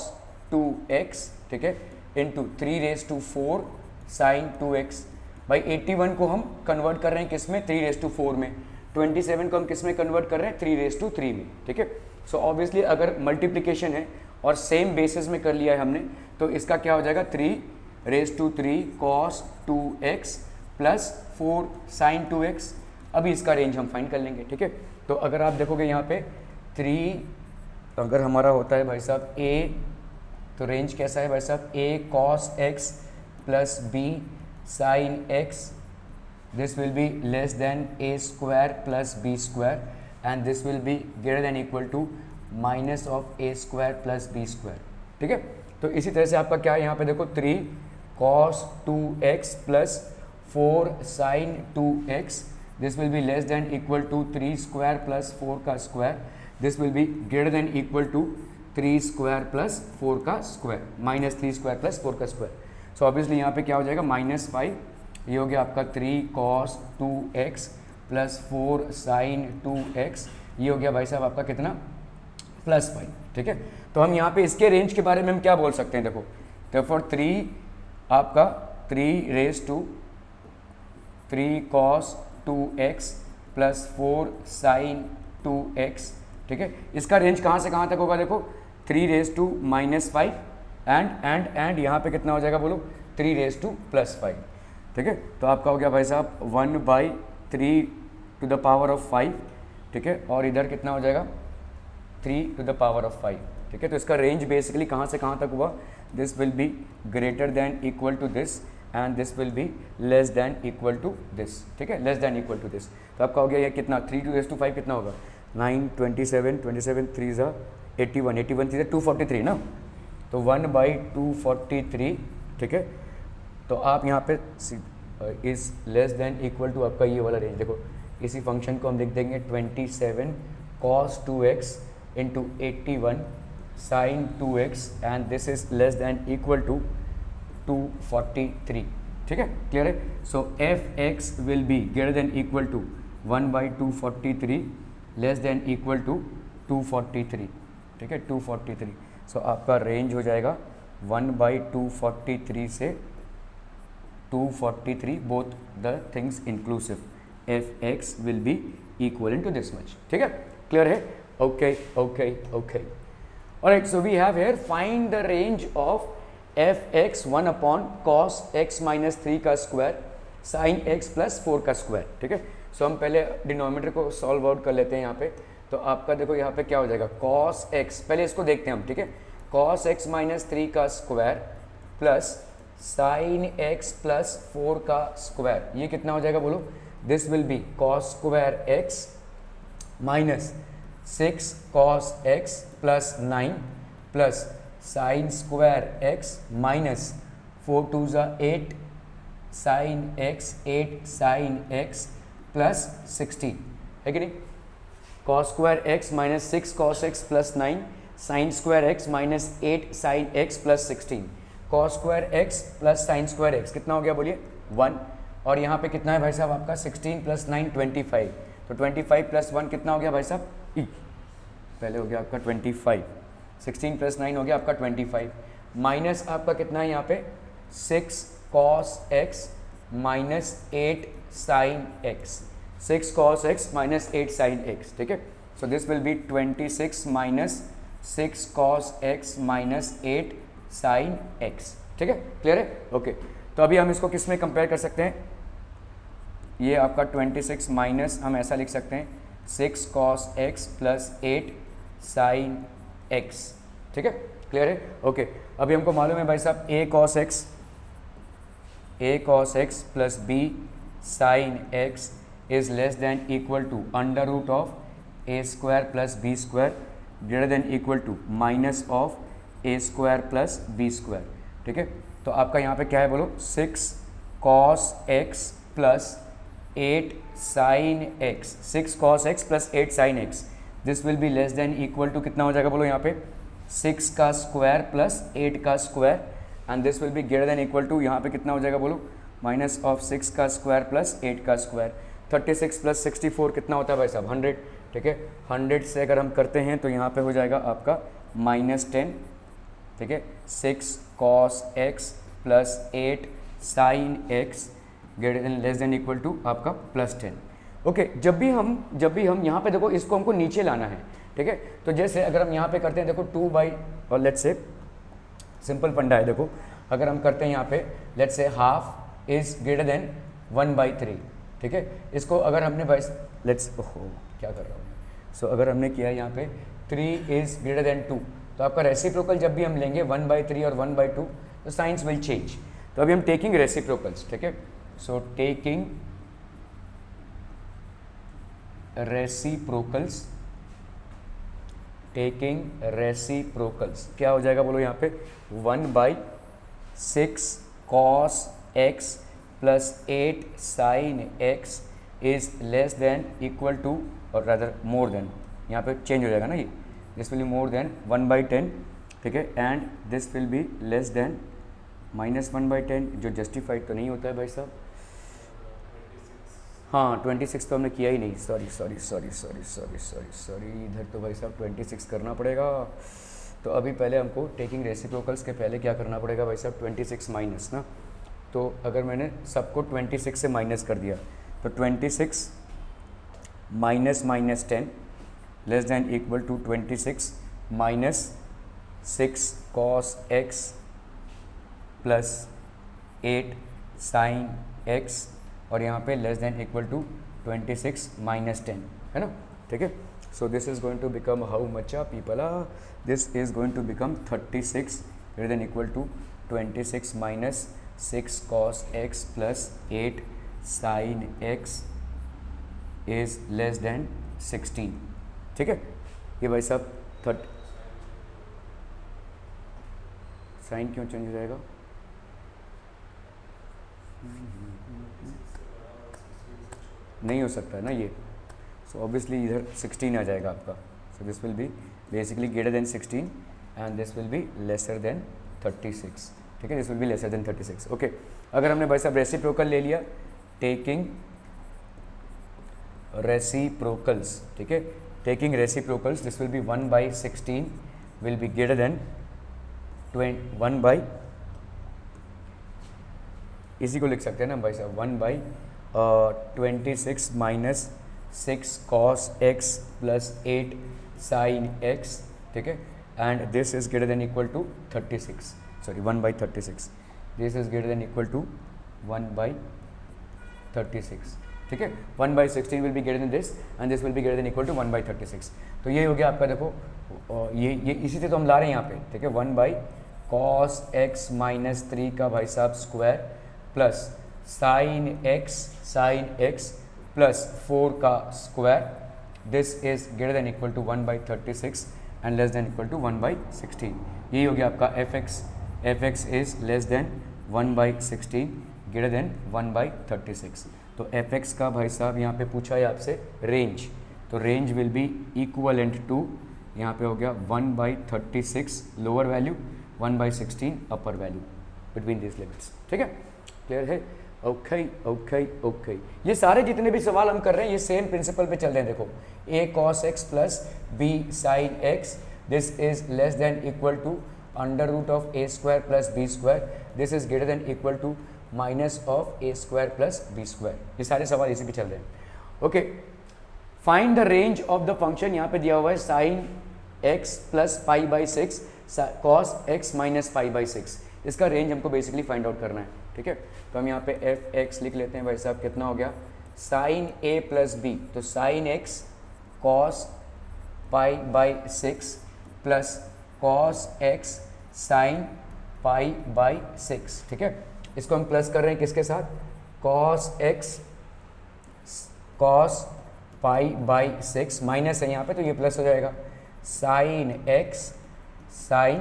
2x, ठीक है, इंटू 3⁴ sin 2x। भाई 81 को हम कन्वर्ट कर रहे हैं किस में, 3⁴ में। 27 को हम किस में कन्वर्ट कर रहे हैं, 3�3 में, ठीक है। सो ऑब्वियसली अगर मल्टीप्लिकेशन है और सेम बेसिस में कर लिया है हमने, तो इसका क्या हो जाएगा, 3⁵ cos 2x plus 4 sin 2x। अभी इसका रेंज हम फाइंड कर लेंगे, ठीक है। तो अगर आप देखोगे यहाँ पे 3 अगर हमारा होता है भाई साहब a, तो रेंज कैसा है भाई साहब, a cos x plus b sin x, this will be less than a square plus b square and this will be greater than equal to minus of a square plus b square, ठीक है। तो इसी तरह से आपका क्या है यहाँ पे देखो, 3 cos 2x plus 4 sin 2x, this will be less than equal to 3 square plus 4 का square, this will be greater than equal to 3 square plus 4 का square, minus 3 square plus 4 का square। सो ऑब्वियसली यहाँ पे क्या हो जाएगा, -5, ये हो गया आपका 3 cos 2x plus 4 sin 2x, ये हो गया भाई साहब आपका कितना, +5, ठीक है। तो हम यहाँ पे इसके रेंज के बारे में हम क्या बोल सकते हैं, देखो, therefore 3 आपका 3 cos 2x plus 4 sin 2x, ठीक है। इसका रेंज कहाँ से कहाँ तक होगा, देखो 3⁻⁻5 एंड यहाँ पे कितना हो जाएगा बोलो, 3⁻+5, ठीक है। तो आपका हो गया भाई साहब 1/3⁵, ठीक है, और इधर कितना हो जाएगा 3⁵, ठीक है। तो इसका रेंज बेसिकली कहाँ से कहाँ तक हुआ, this will be greater than equal to this and this will be less than equal to this, ठीक है, less than equal to this. तो आपका हो गया ये कितना, 3⁵ कितना होगा, 9, 27, 3 81, 81 3 243 ना, तो 1/243, ठीक है। तो आप यहाँ पे इस लेस देन इक्वल टू आपका ये वाला रेंज देखो, इसी फंक्शन को हम लिख देंगे 27 cos 2x into 81 sin 2x and this is less than equal to 243, ठीक है, क्लियर है। So f(x) will be greater than equal to 1/243 less than equal to 243, ठीक है, 243। सो आपका रेंज हो जाएगा 1/243 से 243, both the things inclusive, f(x) will be equal to this much, ठीक है, क्लियर है। Okay okay okay, alright, so we have here find the range of f(x) 1/cos x - 3 का स्क्वायर sin x प्लस 4 का square, ठीक है। सो हम पहले denominator को सॉल्व आउट कर लेते हैं यहाँ पे। तो आपका देखो यहाँ पे क्या हो जाएगा, cos x, पहले इसको देखते हैं हम, ठीक है, cos x - 3 का square plus sin x plus 4 का स्क्वायर, ये कितना हो जाएगा बोलो, this will B cos square x minus 6 cos x plus 9 plus sin square x minus 4 2 8 sin x 8 sin x plus 16, है कि नहीं। cos square x minus 6 cos x plus 9 sin square x minus 8 sin x plus 16, cos square x plus sin square x कितना हो गया बोलिए 1, और यहाँ पे कितना है भाई साहब आपका 16 प्लस 9 25, तो 25 प्लस 1 कितना हो गया भाई साहब, पहले हो गया आपका 25, 16 प्लस 9 हो गया आपका 25, माइनस आपका कितना है यहाँ पे 6 cos x minus 8 sin x, 6 cos x minus 8 sin x, ठीक है। So this will B 26 minus 6 cos x minus 8 sin x, ठीक है, क्लियर है। ओके, तो अभी हम इसको किस में कंपेयर कर सकते हैं, ये आपका 26 माइनस हम ऐसा लिख सकते हैं 6 cos x plus 8 sine x, ठीक है, क्लियर है? ओके, अभी हमको मालूम है भाई साहब a cos x plus b sine x is less than equal to under root of a square plus b square greater than equal to minus of a square plus b square, ठीक है। तो आपका यहाँ पे क्या है बोलो, 6 cos x plus 8 sine x, 6 cos x plus 8 sine x, this will be less than equal to कितना हो जाएगा बोलो यहाँ पे 6 का स्क्वायर प्लस 8 का square, and this will be greater than equal to यहाँ पे कितना हो जाएगा बोलो माइनस ऑफ 6 का स्क्वायर प्लस 8 का स्क्वायर। 36 प्लस 64 कितना होता है भाई साहब 100, ठीक है। 100 से अगर हम करते हैं तो यहाँ पे हो जाएगा आपका -10, ठीक है। 6 cos x plus 8 sine x greater than less than equal to आपका +10। ओके, जब भी हम यहाँ पे देखो इसको हमको नीचे लाना है, ठीक है। तो जैसे अगर हम यहाँ पे करते हैं देखो 2 बाई, और लेट्स से सिंपल फंडा है, देखो अगर हम करते हैं यहाँ पे let's say half is greater then 1/3, ठीक है। इसको अगर हमने बाई लेट्स क्या कर रहा हूँ, सो अगर हमने किया यहाँ पे 3 इज ग्रेटर देन 2, तो आपका रेसिप्रोकल जब भी हम लेंगे 1/3 और 1/2 तो साइंस विल चेंज। तो अभी हम टेकिंग रेसिप्रोकल्स, ठीक है। सो टेकिंग रेसिप्रोकल्स क्या हो जाएगा बोलो यहाँ पे 1/6 cos x plus 8 sine x is less than equal to और रादर मोर देन, यहाँ पे चेंज हो जाएगा ना, ये this will be more than 1/10, ठीक है, and this will be less than -1/10, जो जस्टिफाइड तो नहीं होता है भाई साहब। हाँ 26 तो हमने किया ही नहीं, सॉरी, इधर तो भाई साहब 26 करना पड़ेगा। तो अभी पहले हमको टेकिंग रेसिप्रोकल्स के पहले क्या करना पड़ेगा भाई साहब 26 माइनस ना, तो अगर मैंने सबको 26 से माइनस कर दिया तो 26 minus -10 less than equal to 26 minus 6 cos x plus 8 sine x, और यहाँ पे less than equal to 26 minus 10, है ना, ठीक है। So this is going to become how much people, this is going to become 36 greater than equal to 26 minus 6 cos x plus 8 sine x is less than 16, ठीक है। ये भाई साहब sign क्यों चेंज हो जाएगा, नहीं हो सकता है ना ये, सो ऑब्वियसली इधर 16 आ जाएगा आपका। सो this will be basically greater than 16 and this will be lesser then 36, ठीक है, this will be lesser then 36। Okay, अगर हमने भाई साहब रेसिप्रोकल ले लिया, टेकिंग रेसिप्रोकल्स, ठीक है, taking reciprocals this will B 1/16 will be greater than 1 इसी को लिख सकते हैं ना भाई साहब 1/26 minus 6 cos x plus 8 sine x, ठीक है, and this is greater than equal to 36, sorry 1/36, this is greater than equal to 1/36, ठीक है। 1/16 will be greater than this and this will be greater than equal to 1/36। तो ये हो गया आपका, देखो ये इसी से तो हम ला रहे हैं यहाँ पे, ठीक है, 1/cos x माइनस 3 का भाई साहब square plus sine x plus 4 का square, this is greater than equal to 1/36 and less than equal to 1/16। यही हो गया आपका fx is less than 1/16 greater than 1/36। तो fx का भाई साहब यहाँ पे पूछा है आपसे रेंज, तो range will be equivalent to, यहाँ पे हो गया 1/36 lower value, 1/16 upper value between this limits, ठीक है, क्लियर है। ओके, ये सारे जितने भी सवाल हम कर रहे हैं ये सेम प्रिंसिपल पे चल रहे हैं। देखो a cos x plus b sine x, this is less than equal to under root of a square plus b square, this is greater than equal to minus of a square plus b square, ये सारे सवाल इसी पे चल रहे हैं। Okay, find the range of the function, यहाँ पे दिया हुआ है sine x plus π/6 cos x minus π/6, इसका रेंज हमको बेसिकली फाइंड आउट करना है, ठीक है। तो हम यहाँ पे fx लिख लेते हैं भाई साहब, कितना हो गया साइन ए प्लस बी, तो sine x cos pi by 6 plus cos X sine pi by 6, ठीक है। इसको हम प्लस कर रहे हैं किसके साथ, cos x cos pi by 6, minus है यहाँ पे तो ये प्लस हो जाएगा, sine x sine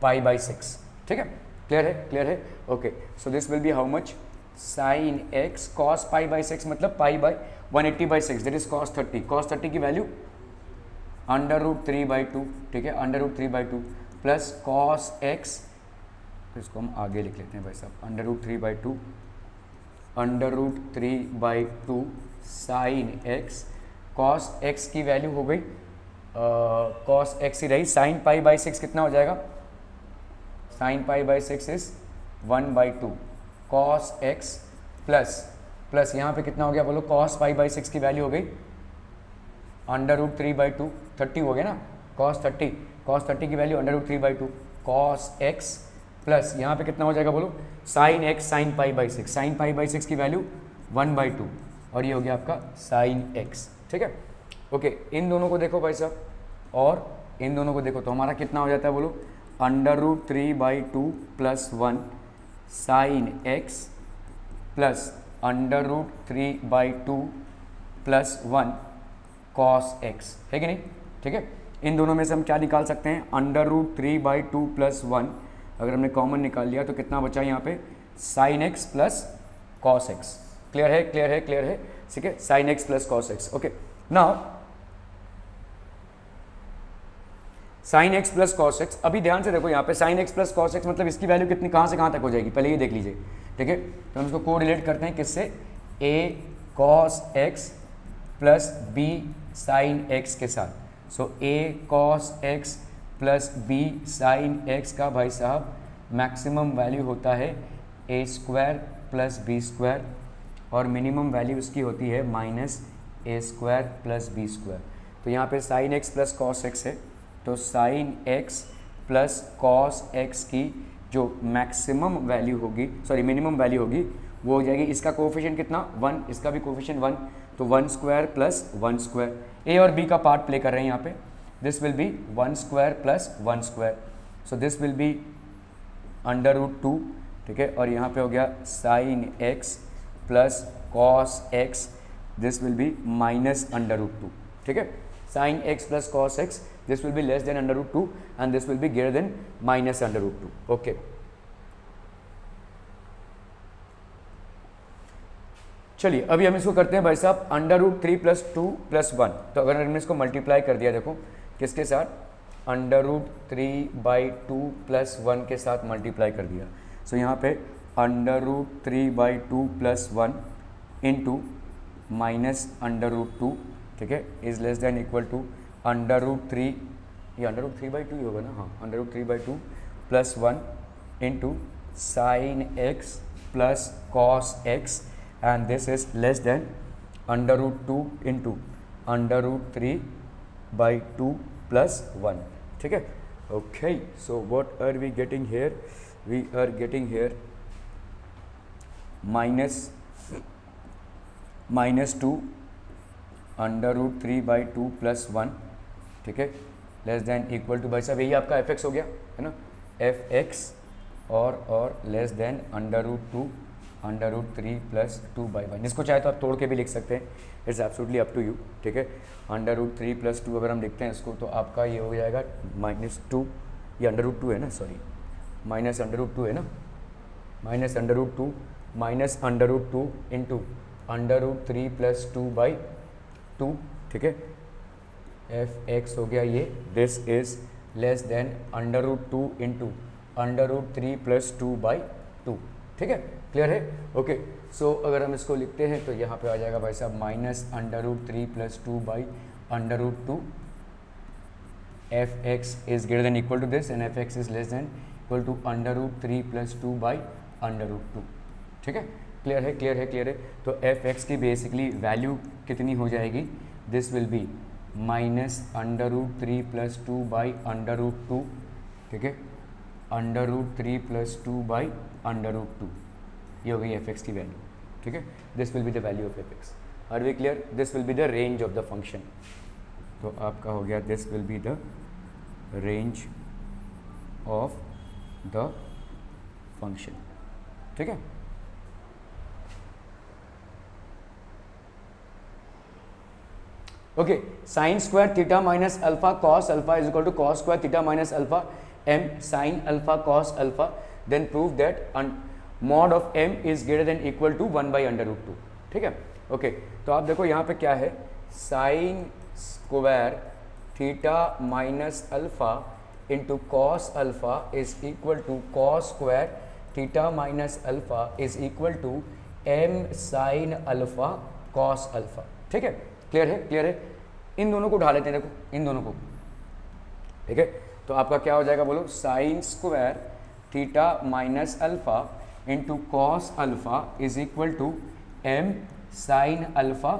pi by 6, ठीक है। क्लियर है, क्लियर है, okay. So this will be how much, sine x cos pi by 6 मतलब pi by 180/6 that is cos 30, cos 30 की वैल्यू √3/2, ठीक है, √3/2 प्लस कॉस एक्स, तो इसको हम आगे लिख लेते हैं भाई साहब, √3/2 √3/2 साइन एक्स, कॉस एक्स की वैल्यू हो गई कॉस एक्स ही रही, साइन पाई बाई 6 कितना हो जाएगा, sine pi by 6 is 1/2 cos x plus यहाँ पे कितना हो गया बोलो, कॉस पाई बाई 6 की वैल्यू हो गई √3/2, 30 हो गया ना, कॉस 30 की वैल्यू √3/2 कॉस एक्स प्लस यहाँ पे कितना हो जाएगा बोलो, sine x sine pi by 6, sine pi by 6 की वैल्यू 1/2 और ये हो गया आपका साइन एक्स, ठीक है, ओके। इन दोनों को देखो भाई साहब और इन दोनों को देखो तो हमारा कितना हो जाता है बोलो, √3/2 plus 1 sine x plus √3/2 plus 1 cos x, है कि नहीं, ठीक है। इन दोनों में से हम क्या निकाल सकते हैं, √3/2 प्लस 1 अगर हमने कॉमन निकाल लिया तो कितना बचा यहाँ पे, sine x plus cos x, clear है, क्लियर है, क्लियर है, ठीक है, sign x plus cos x, okay. Now sine x plus cos x, अभी ध्यान से देखो यहाँ पे sine x plus cos x मतलब इसकी वैल्यू कितनी कहाँ से कहाँ तक हो जाएगी, पहले ये देख लीजिए, ठीक है। तो हम इसको को रिलेट करते हैं किससे, a cos x plus b sine x के साथ। So a cos x plus b sine x का भाई साहब मैक्सिमम वैल्यू होता है a square plus B square और मिनिमम वैल्यू उसकी होती है माइनस ए स्क्वायर प्लस बी स्क्वायर। तो यहाँ पे sine x plus cos x है, तो sine x plus cos x की जो मैक्सिमम वैल्यू होगी, सॉरी मिनिमम वैल्यू होगी, वो हो जाएगी, इसका कोफिशिएंट कितना 1, इसका भी कोफिशिएंट 1, तो 1 स्क्वायर प्लस 1 स्क्वायर, ए और बी का पार्ट प्ले कर रहे हैं यहाँ पे, this will B 1 square plus 1 square, so this will B √2, ठीक है, और यहाँ पे हो गया sign x plus cos x, this will be minus √2, ठीक है, sign x plus cos x, this will be less then √2 and this will be greater than minus √2, okay. चलिए अभी हम इसको करते हैं भाई साहब √3 प्लस 2 प्लस 1, तो अगर हमने इसको मल्टीप्लाई कर दिया, देखो किसके साथ, √3/2 प्लस 1 के साथ मल्टीप्लाई कर दिया, सो यहाँ पे √3/2 प्लस 1 इंटू माइनस √2, ठीक है, is less than equal to √3, ये √3/2 ही होगा ना, हाँ, √3/2 plus 1 into sine x plus cos x and this is less than √2 into √3/2 plus 1, ठीक है, okay। So what are we getting here, we are getting here minus 2 √3/2 plus 1, ठीक है, less than equal to, भाई साहब यही आपका fx हो गया है ना, fx और लेस देन √2 √3 प्लस 2/1, इसको चाहे तो आप तोड़ के भी लिख सकते हैं, it's absolutely up to you, ठीक है। √3 प्लस 2 अगर हम लिखते हैं इसको तो आपका ये हो जाएगा -2, ये √2 है ना, सॉरी माइनस √2 है ना, माइनस √2 इंटू √3 प्लस 2/2, ठीक है, fx हो गया ये, this is less then √2 into √3 plus 2/2, ठीक है, क्लियर है, ओके। सो अगर हम इसको लिखते हैं तो यहाँ पे आ जाएगा भाई साहब minus √3 plus 2/√2, fx is greater than equal to this and fx is less than equal to √3 plus 2/√2, ठीक है, क्लियर है, क्लियर है, क्लियर है। तो fx की बेसिकली वैल्यू कितनी हो जाएगी, this will be minus √3 plus 2/√2, ठीक है, √3 प्लस 2/√2, ये हो गई fx की वैल्यू, ठीक है, this will be the value of f x. Are we clear? This will be the range of the function. तो आपका हो गया this will be the range of the function, ठीक है। Okay, sine square theta minus alpha cos alpha is equal to cos square theta minus alpha m sine alpha cos alpha, then prove that mod of m is greater than equal to 1/√2, ठीक है। Okay, तो आप देखो यहाँ पे क्या है, sine square theta minus alpha into cos alpha is equal to cos square theta minus alpha is equal to m sine alpha cos alpha, ठीक है। क्लियर है? क्लियर है? इन दोनों को उठा लेते हैं, देखो इन दोनों को, ठीक है। तो आपका क्या हो जाएगा बोलो, sine square theta minus alpha into cos alpha is equal to m sine alpha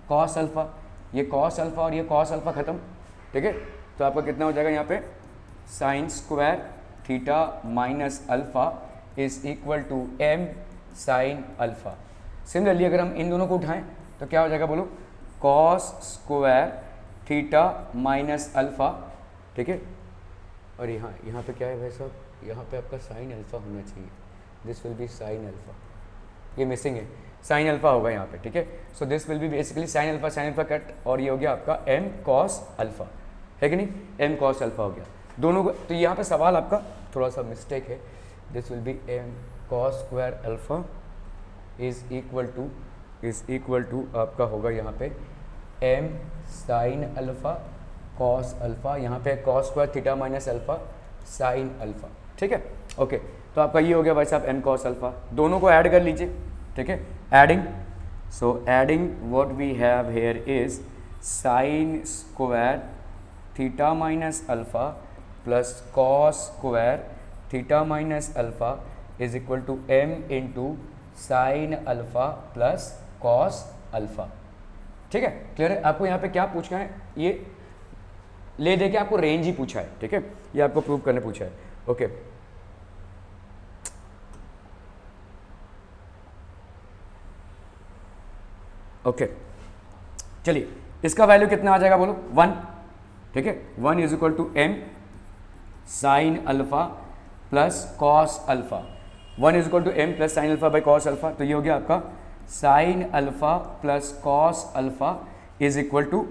cos alpha. ये कॉस अल्फा और ये कॉस अल्फा खत्म, ठीक है। तो आपका कितना हो जाएगा यहाँ पे, sine square theta minus alpha is equal to m sine alpha. Similarly अगर हम इन दोनों को उठाएं तो क्या हो जाएगा बोलो, cos square theta minus alpha, ठीक है। और यहाँ पे क्या है भाई साहब, यहाँ पे आपका साइन अल्फा होना चाहिए, this will be sine alpha, ये मिसिंग है, साइन अल्फा होगा यहाँ पे, ठीक है। So this will be basically sine alpha cut, और ये हो गया आपका m कॉस अल्फा, है कि नहीं, m कॉस अल्फा हो गया दोनों को। तो यहाँ पे सवाल आपका थोड़ा सा मिस्टेक है, this will be m cos square alpha is equal to आपका होगा यहाँ पे m sine alpha cos alpha, यहाँ पे cos square theta minus alpha sine alpha, ठीक है। ओके, तो आपका ये हो गया भाई साहब m कॉस अल्फा, दोनों को ऐड कर लीजिए, ठीक है। Adding, so adding what we have here is sine square theta minus alpha plus cos square theta minus alpha is equal to m into sine alpha plus cos alpha, ठीक है। Clear है? आपको यहाँ पे क्या पूछना है, ये ले दे के आपको रेंज ही पूछा है, ठीक है, ये आपको प्रूव करने पूछा है। ओके, ओके, चलिए इसका वैल्यू कितना आ जाएगा बोलो, 1, ठीक है। 1 is equal to m sine alpha plus cos alpha, 1 is equal to m plus sine alpha by cos alpha. तो ये हो गया आपका sine alpha plus cos alpha is equal to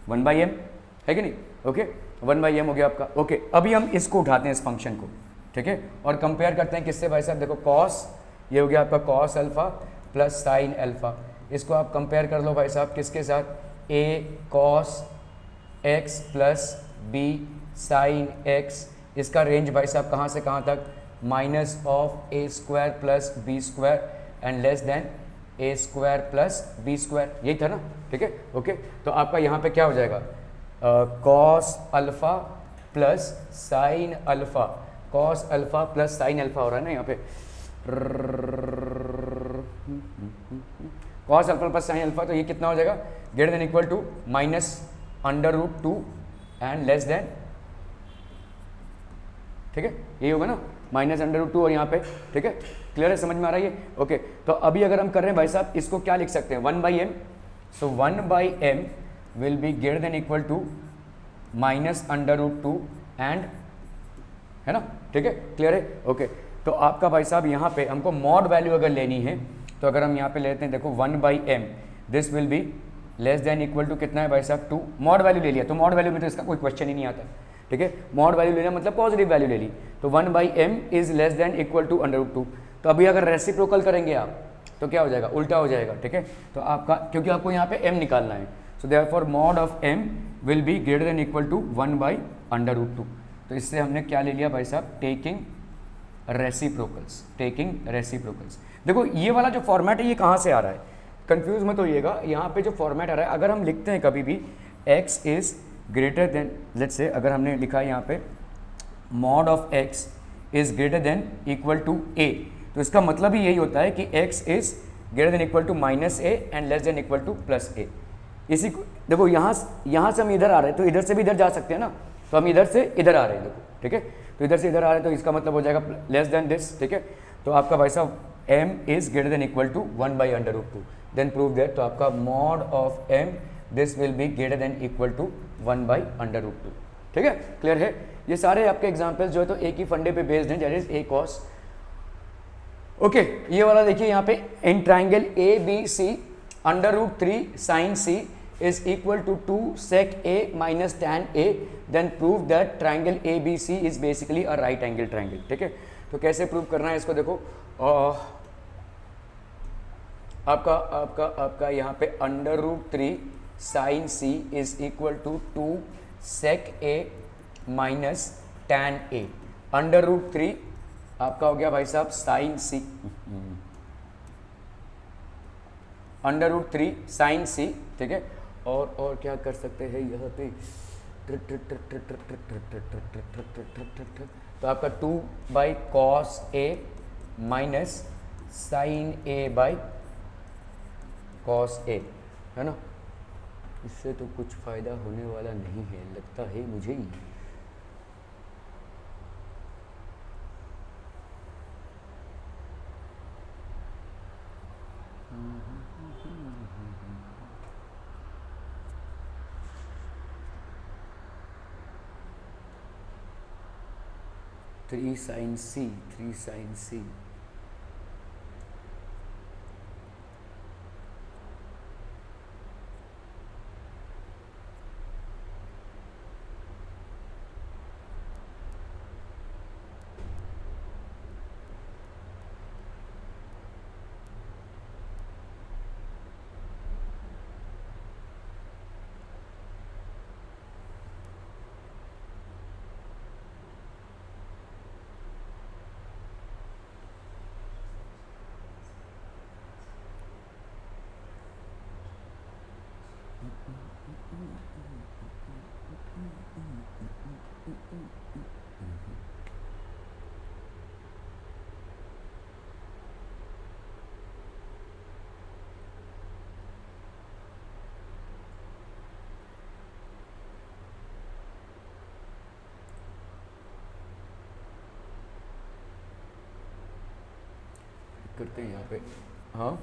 1/m, है कि नहीं। ओके, 1/m हो गया आपका। ओके, अभी हम इसको उठाते हैं इस फंक्शन को, ठीक है, और कंपेयर करते हैं किससे भाई साहब, देखो कॉस, ये हो गया आपका cos alpha plus sine alpha, इसको आप कंपेयर कर लो भाई साहब किसके साथ, a cos x plus b sine x, इसका रेंज भाई साहब कहाँ से कहाँ तक, minus of a square plus b square and less than a square plus b square, यही था ना, ठीक है। ओके, तो आपका यहाँ पे क्या हो जाएगा, cos alpha plus sine alpha, cos alpha plus sine alpha हो रहा है ना यहाँ पे, cos alpha plus sine alpha, तो ये कितना हो जाएगा, greater than equal to minus √2 and less than, ठीक है, यही होगा ना, माइनस √2 और यहाँ पे, ठीक है। क्लियर है, समझ में आ रहा है ये। ओके, तो अभी अगर हम कर रहे हैं भाई साहब, इसको क्या लिख सकते हैं, 1/m, so 1/m will be greater than equal to minus √2 and, है ना, ठीक है। क्लियर है। ओके, तो आपका भाई साहब यहाँ पे हमको मॉड वैल्यू अगर लेनी है, तो अगर हम यहाँ पे लेते हैं, देखो 1/m this will be less than equal to कितना है भाई साहब, 2, मॉड वैल्यू ले लिया, तो मॉड वैल्यू में तो इसका कोई क्वेश्चन ही नहीं आता, ठीक है। मॉड वैल्यू लेना मतलब पॉजिटिव वैल्यू ले ली, तो 1/m is less than equal to √2। तो अभी अगर रेसिप्रोकल करेंगे आप तो क्या हो जाएगा, उल्टा हो जाएगा, ठीक है। तो आपका, क्योंकि आपको यहाँ पे m निकालना है, so therefore mod of m will be greater than equal to 1/√2। तो इससे हमने क्या ले लिया भाई साहब, टेकिंग रेसिप्रोकल्स। देखो ये वाला जो फॉर्मेट है ये कहाँ से आ रहा है, कंफ्यूज मत होइएगा, यहाँ पे जो फॉर्मेट आ रहा है, अगर हम लिखते हैं कभी भी x is greater than, let's say अगर हमने लिखा है यहाँ पे mod of x is greater than equal to a, तो इसका मतलब ही यही होता है कि x is greater than equal to minus a and less than equal to plus a। इसी को देखो, यहाँ से हम इधर आ रहे हैं, तो इधर से भी इधर जा सकते हैं ना, तो हम इधर से इधर आ रहे हैं, देखो, ठीक है, तो इधर से इधर आ रहे हैं, तो इसका मतलब हो जाएगा लेस देन दिस, ठीक है। तो आपका भाई साहब m is greater than equal to 1 by under root 2, then prove that, तो आपका mod of m this will be greater than equal to 1 by under root 2। ठीक है, क्लियर है। ये सारे आपके एग्जाम्पल्स जो है तो एक ही फंडे पे बेस्ड हैं, दैट इज a cos। ओके, ये वाला देखिए यहाँ पे, in triangle A B C under root 3 sine C is equal to 2 sec a minus tan a, then prove that triangle ABC is basically a right angle triangle। ठीक है, तो कैसे प्रूव करना है इसको देखो, आपका आपका आपका यहाँ पे under root 3 sine C is equal to 2 sec a minus tan a, under root 3 आपका हो गया भाई साहब sine C, under root 3 sine C. ठीक है, और क्या कर सकते हैं यहाँ पे, तो आपका 2 by cos A minus sine A by cos A, है ना। इससे तो कुछ फ़ायदा होने वाला नहीं है लगता है मुझे ही। थ्री साइन सी करते हैं यहाँ पे। हाँ,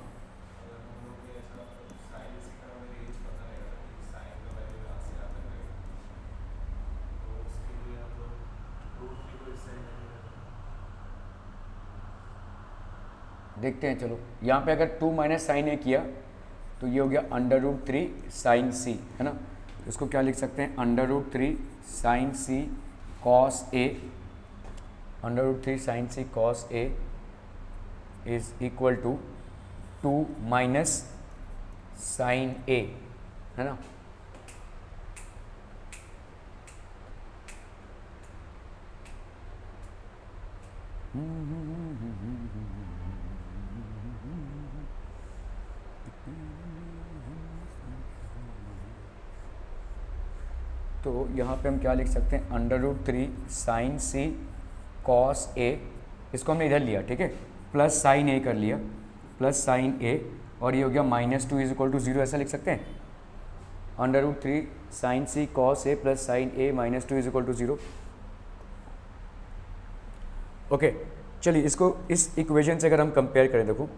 देखते हैं, चलो यहाँ पे अगर 2 माइनस साइन ए किया तो ये हो गया अंडर रूट 3 साइन सी, है ना। तो इसको क्या लिख सकते हैं, under root 3 sine C cos A, under root 3 sine C cos A is equal to 2 minus sine A, है ना। तो यहाँ पे हम क्या लिख सकते हैं, under root 3 sine C cos ए, इसको हमने इधर लिया, ठीक है, प्लस साइन ए कर लिया, प्लस साइन ए, और ये हो गया -2 इज इक्वल टू 0, ऐसा लिख सकते हैं। Under root 3 sine C cos A plus sine A -2 is equal to 0। Okay, चलिए इसको इस इक्वेशन से अगर हम कंपेयर करें, देखो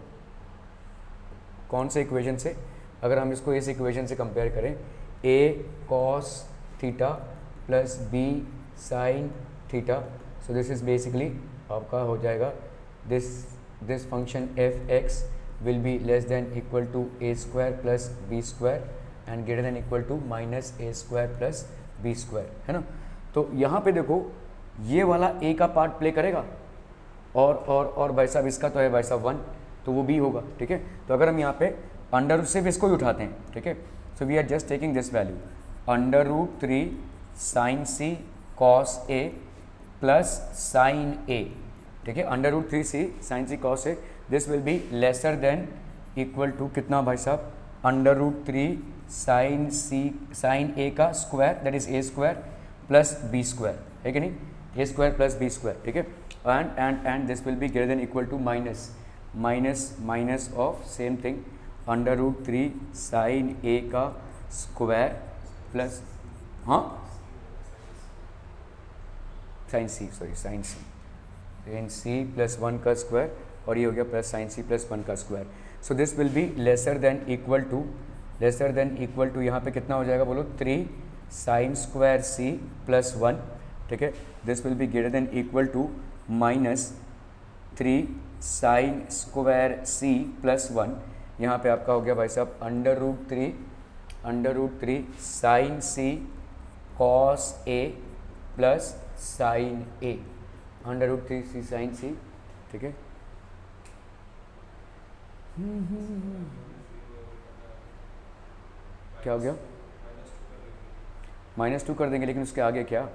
कौन से इक्वेशन से, अगर हम इसको इस इक्वेशन से कंपेयर करें, a cos theta plus b sine theta, so this is basically आपका हो जाएगा this function F x will be less than equal to a square plus B square and greater than equal to minus A square plus B square, है ना। तो यहाँ पे देखो ये वाला ए का पार्ट प्ले करेगा, और भाई साहब इसका तो है भाई साहब 1, तो वो बी होगा, ठीक है। तो अगर हम यहाँ पे अंडर सिर्फ इसको ही उठाते हैं, ठीक है, so we are just taking this value, under root 3 sine C cos A plus sine A, ठीक है, under root 3 C sine C cos A, this will be lesser than equal to कितना भाई साहब, under root 3 sine C sine A का square, that is a square plus B square, है कि नहीं, a square plus B square, ठीक है, and this will be greater than equal to minus of same thing, under root 3 sine A का square plus, हाँ sine C plus 1 का square और ये हो गया प्लस साइन सी प्लस 1 का square. So this will be lesser than equal to यहाँ पे कितना हो जाएगा बोलो 3 साइन स्क्वायर सी प्लस 1, ठीक है। This will be greater than equal to -3 sine square C plus 1, यहाँ पे आपका हो गया भाई साहब under root 3 sine C cos A plus sine A, under root 3 C sine C, ठीक है। क्या हो गया? -2 कर देंगे, लेकिन उसके आगे क्या?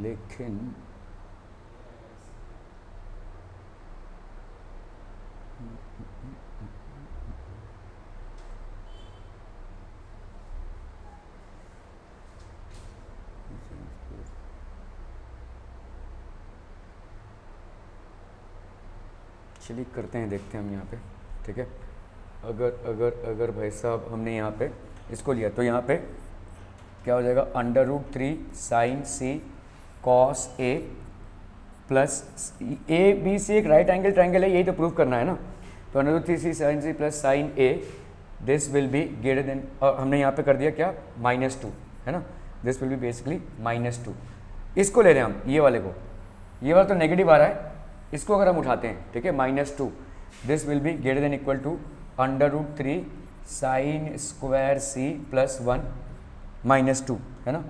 लेकिन चलिए करते हैं, देखते हैं हम यहाँ पे, ठीक है। अगर भाई साहब हमने यहाँ पे इसको लिया तो यहाँ पे क्या हो जाएगा, under root 3 sine C cos A plus A B C एक राइट एंगल ट्राइंगल है, यही तो प्रूव करना है ना। तो under root 3 C sine C plus sine A, this will be greater than, और हमने यहाँ पे कर दिया क्या, -2, है ना। This will be basically -2। इसको ले रहे हैं हम, ये वाले को, ये वाला तो नेगेटिव आ रहा है, इसको अगर हम उठाते हैं, ठीक है, -2, this will be greater than equal to under root 3 sine square C plus 1 -2, है ना,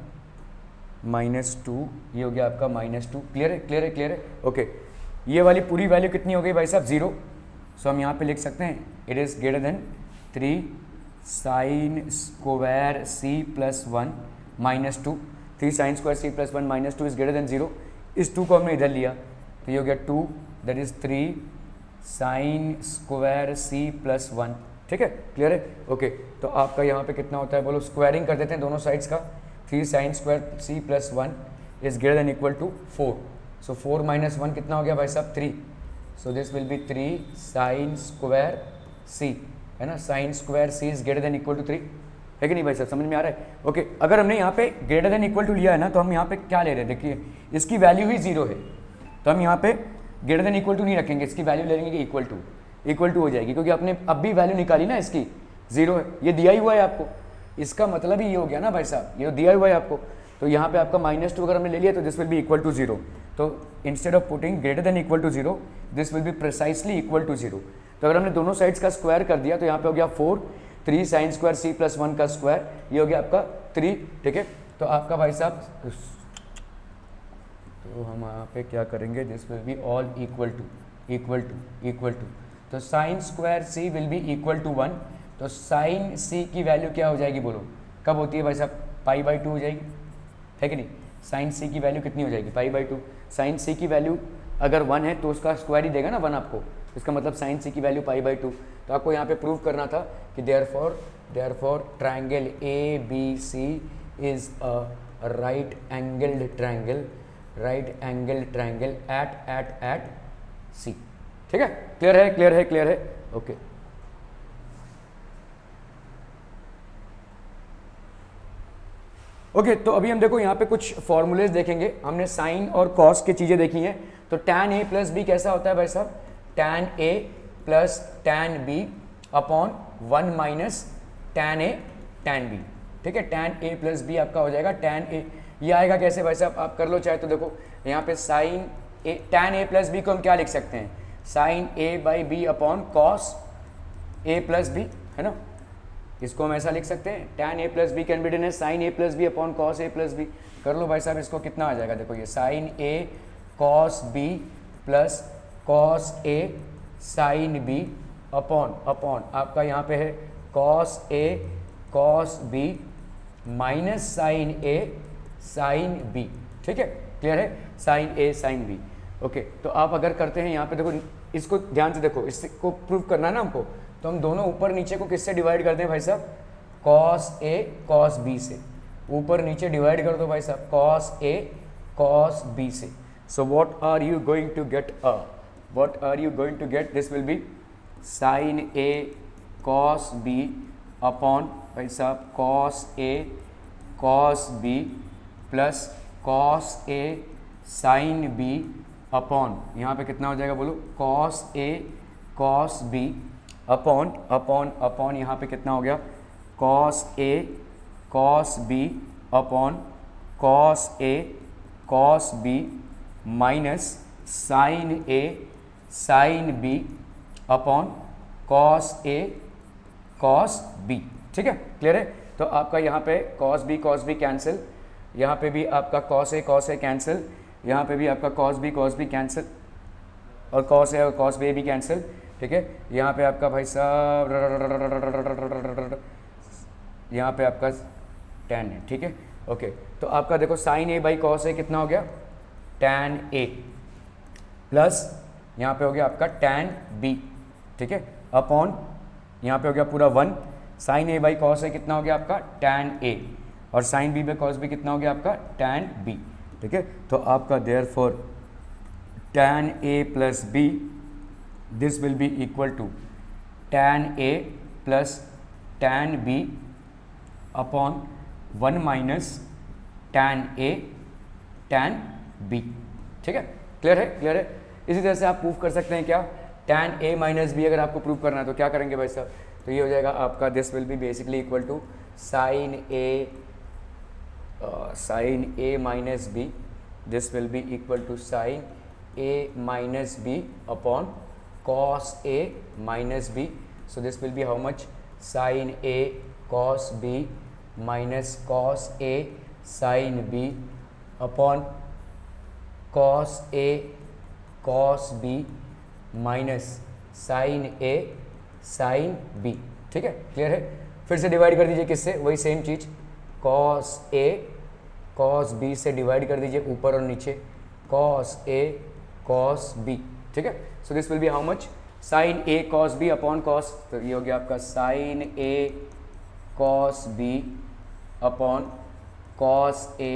-2, ये हो गया आपका -2। क्लियर है, ओके। ये वाली पूरी वैल्यू कितनी हो गई भाई साहब, 0। सो हम यहाँ पे लिख सकते हैं it is greater than 3 sine square C plus 1 -2, 3 sine square C plus 1 -2 is greater than 0। इस 2 को हमने इधर लिया तो ये हो गया 2, that is 3 sine square C plus 1, ठीक है, क्लियर है, ओके। तो आपका यहाँ पे कितना होता है बोलो, स्क्वायरिंग कर देते हैं दोनों साइड्स का, 3 sine square C plus 1 is greater than equal to 4। So 4 - 1 कितना हो गया भाई साहब, 3। So this will be 3 sine square C, है ना, sine square C is greater than equal to 3, है कि नहीं भाई साहब, समझ में आ रहा है, ओके। अगर हमने यहाँ पे ग्रेटर देन इक्वल टू लिया है ना, तो हम यहाँ पे क्या ले रहे हैं, देखिए इसकी वैल्यू ही 0 है, तो हम यहाँ पे ग्रेटर देन इक्वल टू नहीं रखेंगे, इसकी वैल्यू ले लेंगे कि इक्वल टू हो जाएगी, क्योंकि आपने अब भी वैल्यू निकाली ना, इसकी 0 है, ये दिया ही हुआ है आपको, इसका मतलब ही ये हो गया ना भाई साहब, ये दिया हुआ है आपको। तो यहाँ पे आपका -2 अगर हमने ले लिया तो this will be equal to 0। तो instead of putting greater than equal to 0, this will be precisely equal to 0। तो अगर हमने दोनों साइड्स का स्क्वायर कर दिया तो यहाँ पे हो गया 4, 3 साइन स्क्वायर सी प्लस 1 का स्क्वायर, ये हो गया आपका 3, ठीक है। तो आपका भाई साहब, तो हम यहाँ पे क्या करेंगे, this will be all equal to, तो sine square C will be equal to 1। तो साइन सी की वैल्यू क्या हो जाएगी बोलो, कब होती है भाई साहब, π/2 हो जाएगी, है कि नहीं। साइन सी की वैल्यू कितनी हो जाएगी, π/2। साइन सी की वैल्यू अगर 1 है तो उसका स्क्वायर ही देगा ना 1 आपको, इसका मतलब साइन सी की वैल्यू π/2। तो आपको यहाँ पे प्रूव करना था कि therefore triangle ABC is a right angled triangle at C, ठीक है, क्लियर है, ओके। ओके, तो अभी हम देखो यहाँ पे कुछ फॉर्मूलेज देखेंगे। हमने साइन और कॉस की चीज़ें देखी हैं। तो tan A प्लस बी कैसा होता है भाई साहब, tan A plus tan B upon 1 minus tan A tan B, ठीक है। tan A प्लस बी आपका हो जाएगा tan A, ये आएगा कैसे भाई साहब, आप कर लो चाहे तो। देखो यहाँ पे sine A, tan A plus B को हम क्या लिख सकते हैं, sine A by B upon cos A plus B, है ना। इसको हम ऐसा लिख सकते हैं, tan A plus B can be written as sine A plus B upon cos A plus B. कर लो भाई साहब, इसको कितना आ जाएगा, देखो ये sine A cos B plus cos A sine B upon आपका यहाँ पे है cos A cos B minus sine A sine B, ठीक है, क्लियर है, sine A sine B, okay. तो आप अगर करते हैं यहाँ पे, देखो इसको ध्यान से देखो, इसको प्रूव करना है ना हमको, तो हम दोनों ऊपर नीचे को किससे डिवाइड करते हैं भाई साहब, कॉस A कॉस B से। ऊपर नीचे डिवाइड कर दो भाई साहब, कॉस A कॉस B से। So what are you going to get, this will be sine A cos B upon भाई साहब cos A cos B plus cos A sine B upon, यहाँ पे कितना हो जाएगा बोलो, cos A cos B upon upon upon यहाँ पे कितना हो गया, cos A cos B upon cos A cos B minus sine A sine B upon cos A cos B. ठीक है, क्लियर है। तो आपका यहाँ पे कॉस बी कैंसिल, यहाँ पे भी आपका कॉस ए कैंसिल, यहाँ पे भी आपका कॉस बी कैंसिल और कॉस ए और कॉस बी भी कैंसिल। ठीक है, यहाँ पे आपका भाई साहब यहाँ पे आपका tan है। ठीक है, ओके। तो आपका देखो sign A by cos A कितना हो गया, tan ए प्लस यहाँ पे हो गया आपका tan बी। ठीक है, अपॉन यहाँ पे हो गया पूरा 1, sine A by cos A कितना हो गया आपका tan ए और sine B by cos B कितना हो गया आपका tan बी। ठीक है, तो आपका therefore tan A plus B this will be equal to tan A plus tan B upon 1 minus tan A tan B. ठीक है, क्लियर है, क्लियर है। इसी तरह से आप प्रूव कर सकते हैं क्या, tan ए माइनस बी अगर आपको प्रूव करना है तो क्या करेंगे भाई साहब, तो ये हो जाएगा आपका this will be basically equal to sine A minus B, this will be equal to sine A minus B upon cos a minus b, so this will be how much, sin a cos b minus cos a sin b upon cos a cos b minus sin a sin b। ठीक है, clear है। फिर से divide कर दीजिए किससे, वही same cheese, cos a cos b से डिवाइड कर दीजिए ऊपर और नीचे, cos a cos b। ठीक है, so this will be how much, sine A cos B upon cos, तो ये हो गया आपका sine A cos B upon cos A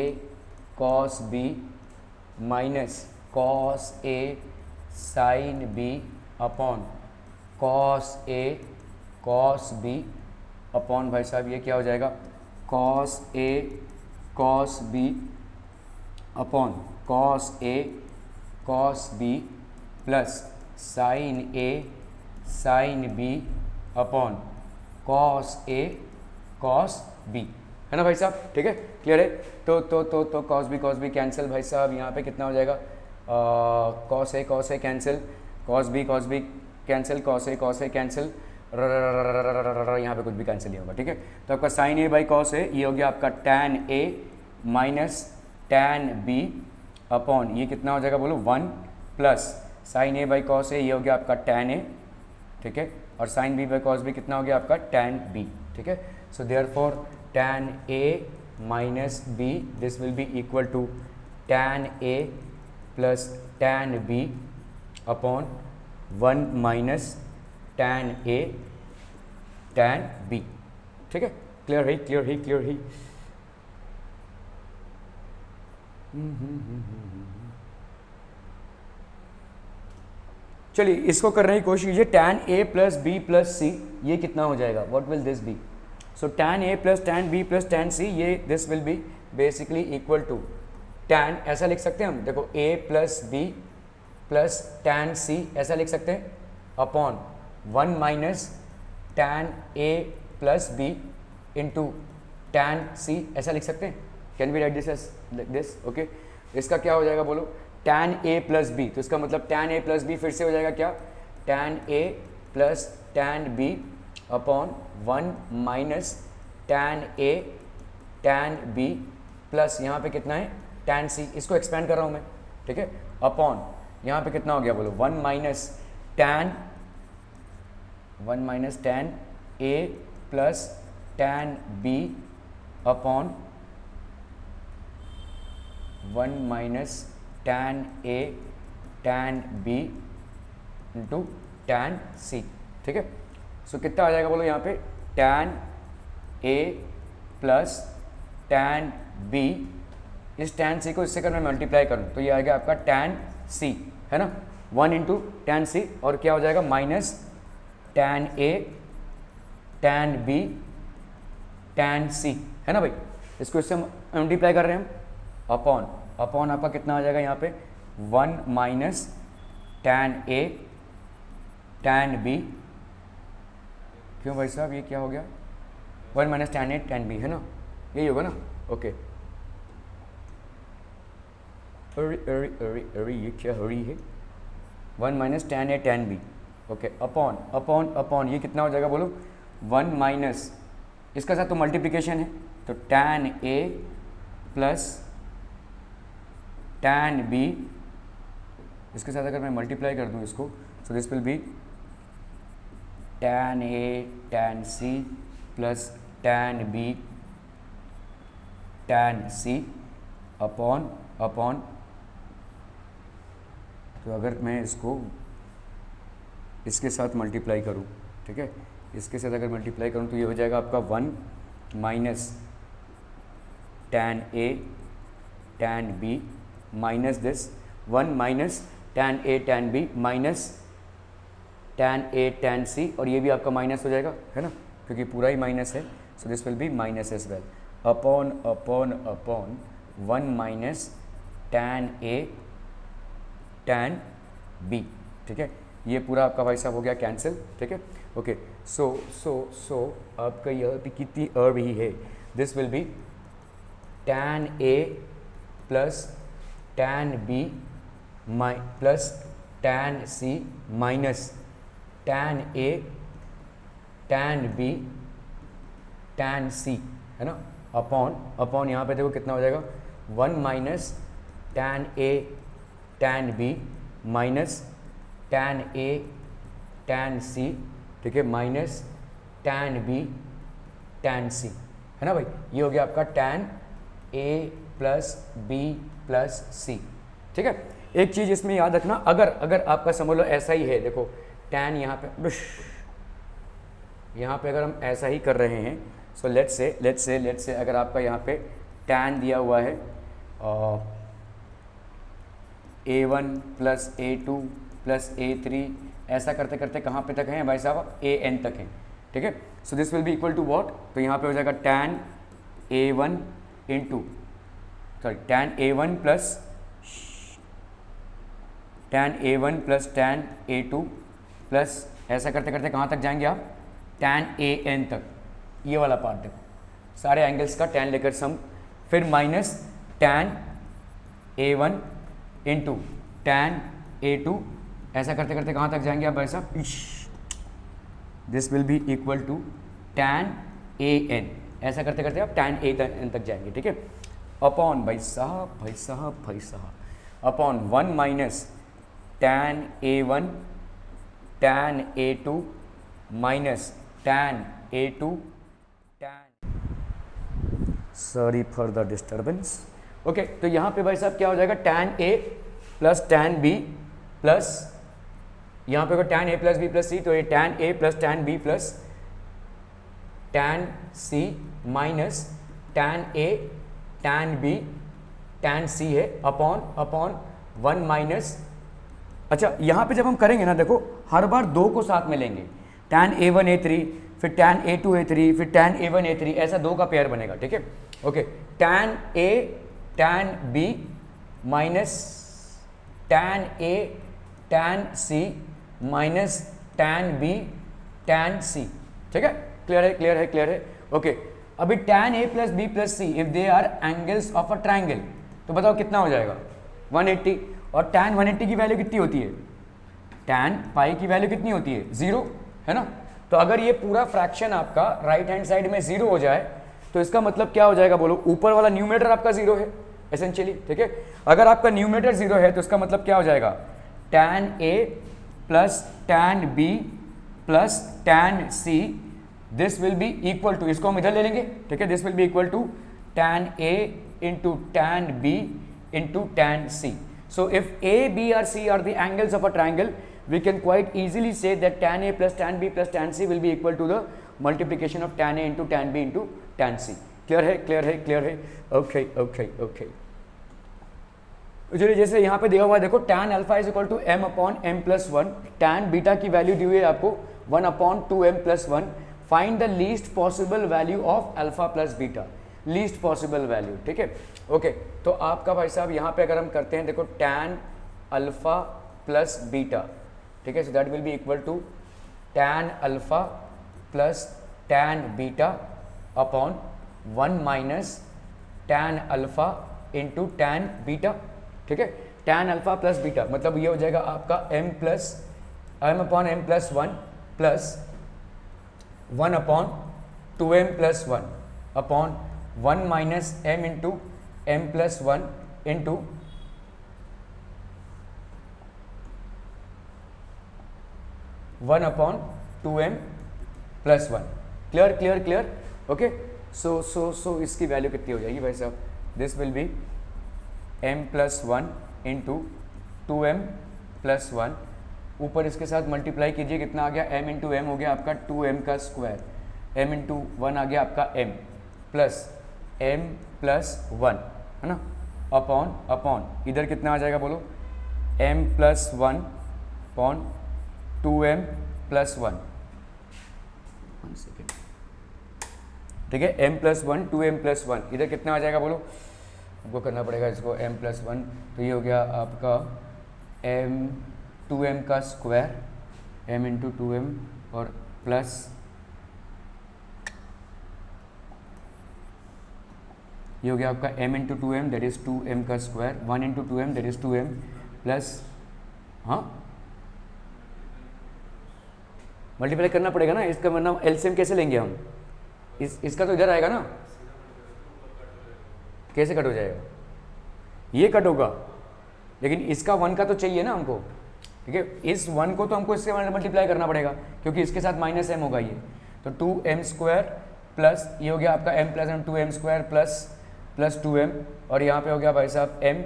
cos B minus cos A sine B upon cos A cos B upon भाई साहब ये क्या हो जाएगा, cos A cos B upon cos A cos B plus sine A sine B upon cos A cos B, है ना भाई साहब। ठीक है, क्लियर है। तो कॉस बी कैंसिल भाई साहब, यहाँ पे कितना हो जाएगा, cos A cancel, cos B cancel, cos A cancel, यहाँ पे कुछ भी कैंसिल नहीं होगा। ठीक है, तो आपका sine A by cos A ये हो गया आपका tan A minus tan B upon ये कितना हो जाएगा बोलो 1 plus sine A by cos A ये हो गया आपका tan ए। ठीक है, और sine B by cos B कितना हो गया आपका tan बी। ठीक है, so therefore tan A minus B this will be equal to tan A plus tan B upon 1 minus tan A tan B. ठीक है, क्लियर है, क्लियर है, क्लियर है। चलिए इसको करने की कोशिश कीजिए, tan a plus B plus C ये कितना हो जाएगा, what will this be, so tan a plus tan b plus tan c ये this will be basically equal to tan, ऐसा लिख सकते हैं हम, देखो a plus B plus tan c ऐसा लिख सकते हैं upon 1 minus tan a plus B into tan c ऐसा लिख सकते हैं, can be write this as this. Okay, इसका क्या हो जाएगा बोलो, tan a प्लस बी, तो इसका मतलब tan a प्लस बी फिर से हो जाएगा क्या, tan a plus tan b upon 1 minus tan a tan b plus यहाँ पे कितना है tan c, इसको एक्सपेंड कर रहा हूँ मैं। ठीक है, अपॉन यहाँ पे कितना हो गया बोलो 1 minus tan a plus tan b upon 1 minus tan a tan b into tan c। ठीक है, सो कितना आ जाएगा बोलो यहाँ पे tan a plus tan b, इस tan c को इससे अगर मैं मल्टीप्लाई करूँ तो ये आएगा आपका tan c, है ना, 1 इंटू tan c और क्या हो जाएगा minus tan a tan b tan c, है ना भाई, इसको इससे मल्टीप्लाई कर रहे हैं हम, अपॉन अपॉन आपका कितना आ जाएगा यहाँ पे 1 minus tan A tan B, क्यों भाई साहब ये क्या हो गया, 1 minus tan A tan B है ना, यही होगा ना, ओके। अरे अरे अरे अरे ये क्या हो रही है, 1 minus tan A tan B, okay, upon upon upon ये कितना हो जाएगा बोलो, 1 माइनस इसका साथ तो मल्टीप्लिकेशन है तो tan A plus tan B, इसके साथ अगर मैं मल्टीप्लाई कर दूं इसको, सो this will B tan A tan C plus tan B tan C upon upon, तो अगर मैं इसको इसके साथ मल्टीप्लाई करूं, ठीक है, इसके साथ अगर मल्टीप्लाई करूं तो ये हो जाएगा आपका 1 minus tan A tan B minus this 1 minus tan A tan B minus tan A tan C, और ये भी आपका माइनस हो जाएगा है ना, क्योंकि पूरा ही माइनस है, so this will be minus as well, upon upon upon 1 minus tan A tan B, ठीक है, ये पूरा आपका भाई साहब हो गया कैंसिल, ठीक है, ओके। सो आपका यह भी कितनी और भी है, this will B tan A plus tan B plus tan C minus tan A tan B tan C, है ना, अपॉन अपॉन यहाँ पे देखो कितना हो जाएगा, 1 minus tan A tan B minus tan A tan C, ठीक है, minus tan B tan C, है ना भाई, ये हो गया आपका tan A plus B plus C, ठीक है। एक चीज़ इसमें याद रखना, अगर आपका समझ लो ऐसा ही है, देखो tan यहाँ पे अगर हम ऐसा ही कर रहे हैं, सो लेट्स से अगर आपका यहाँ पे tan दिया हुआ है A1 plus A2 plus A3, ऐसा करते करते कहाँ पे तक हैं भाई साहब, AN तक हैं, ठीक है, so this will be equal to what, तो यहाँ पे हो जाएगा tan A1 into sorry tan A1 plus tan A1 plus tan A2 plus ऐसा करते करते कहाँ तक जाएंगे आप, tan AN तक, ये वाला पार्ट देखो, सारे एंगल्स का tan लेकर सम, फिर minus tan A1 into tan A2, ऐसा करते करते कहाँ तक जाएंगे आप भाई साहब, this will be equal to tan AN, ऐसा करते करते आप tan AN तक जाएंगे, ठीक है, अपॉन भाई साहब upon 1 minus tan A1 tan A2 minus tan A2 tan, sorry for the disturbance, okay. तो यहाँ पे भाई साहब क्या हो जाएगा, tan A plus tan B plus यहाँ पे tan A plus B plus C, तो ये tan A plus tan B plus tan C minus tan A tan B tan C है, अपॉन 1 माइनस, अच्छा यहाँ पे जब हम करेंगे ना देखो, हर बार दो को साथ में लेंगे, tan A1 A3 फिर tan A2 A3 फिर tan A1 A3, ऐसा दो का पेयर बनेगा, ठीक है, okay, tan A tan B minus tan A tan C minus tan B tan C, ठीक है, क्लियर है, ओके। अभी tan A plus B plus C if they are angles of a triangle, तो बताओ कितना हो जाएगा, 180, और tan 180 की वैल्यू कितनी होती है, tan पाई की वैल्यू कितनी होती है, 0, है ना, तो अगर ये पूरा फ्रैक्शन आपका राइट हैंड साइड में 0 हो जाए तो इसका मतलब क्या हो जाएगा बोलो, ऊपर वाला न्यूमरेटर आपका 0 है एसेंशियली, ठीक है, अगर आपका न्यूमरेटर 0 है तो इसका मतलब क्या हो जाएगा, tan A plus tan B plus tan C, this will be equal to, इसको हम इधर ले लेंगे, ठीक है, this will be equal to tan A into tan B into tan C. So if A, B or C are the angles of a triangle, we can quite easily say that tan A plus tan B plus tan C will be equal to the multiplication of tan A into tan B into tan C. Clear है, okay. चलिए जैसे यहाँ पे दिया हुआ है देखो, tan alpha is equal to m upon m plus 1, tan beta की वैल्यू दी हुई है आपको 1 upon 2m plus 1, find the least possible value of alpha plus beta. Least possible value, ठीक है। ओके, तो आपका भाई साहब यहाँ पे अगर हम करते हैं, देखो tan अल्फा प्लस बीटा, ठीक है, so that will be equal to tan alpha plus tan beta upon 1 minus tan alpha into tan beta, ठीक है। tan अल्फा प्लस बीटा मतलब ये हो जाएगा आपका m upon m plus 1 plus 1 upon 2m plus 1 upon 1 minus m into m plus 1 into 1 upon 2m plus 1। Clear clear clear, okay. So इसकी value कितनी हो जाएगी भाई साहब? This will be m plus 1 into 2m plus 1, ऊपर इसके साथ multiply कीजिए, कितना आ गया? m इंटू एम हो गया आपका 2m का स्क्वायर, m इंटू 1 आ गया आपका m प्लस m प्लस 1, है ना, अपॉन इधर कितना आ जाएगा बोलो? m plus 1 upon 2m plus 1, ठीक है, m प्लस 1 2m प्लस 1, इधर कितना आ जाएगा बोलो? आपको करना पड़ेगा इसको m प्लस 1, तो ये हो गया आपका m 2m का स्क्वायर, m इंटू 2m और प्लस ये हो गया आपका m into 2m that is 2m का square, 1 into 2m that is 2m plus, हाँ मल्टीप्लाई करना पड़ेगा ना इसका, वरना एलसीएम कैसे लेंगे हम? इसका तो इधर आएगा ना, कैसे कट हो जाएगा? ये कट होगा, लेकिन इसका 1 का तो चाहिए ना हमको, ठीक है। इस 1 को तो हमको इससे मल्टीप्लाई करना पड़ेगा क्योंकि इसके साथ माइनस m होगा ये, तो 2m स्क्वायर प्लस ये हो गया आपका m plus 2m square plus 2m, और यहाँ पे हो गया भाई साहब m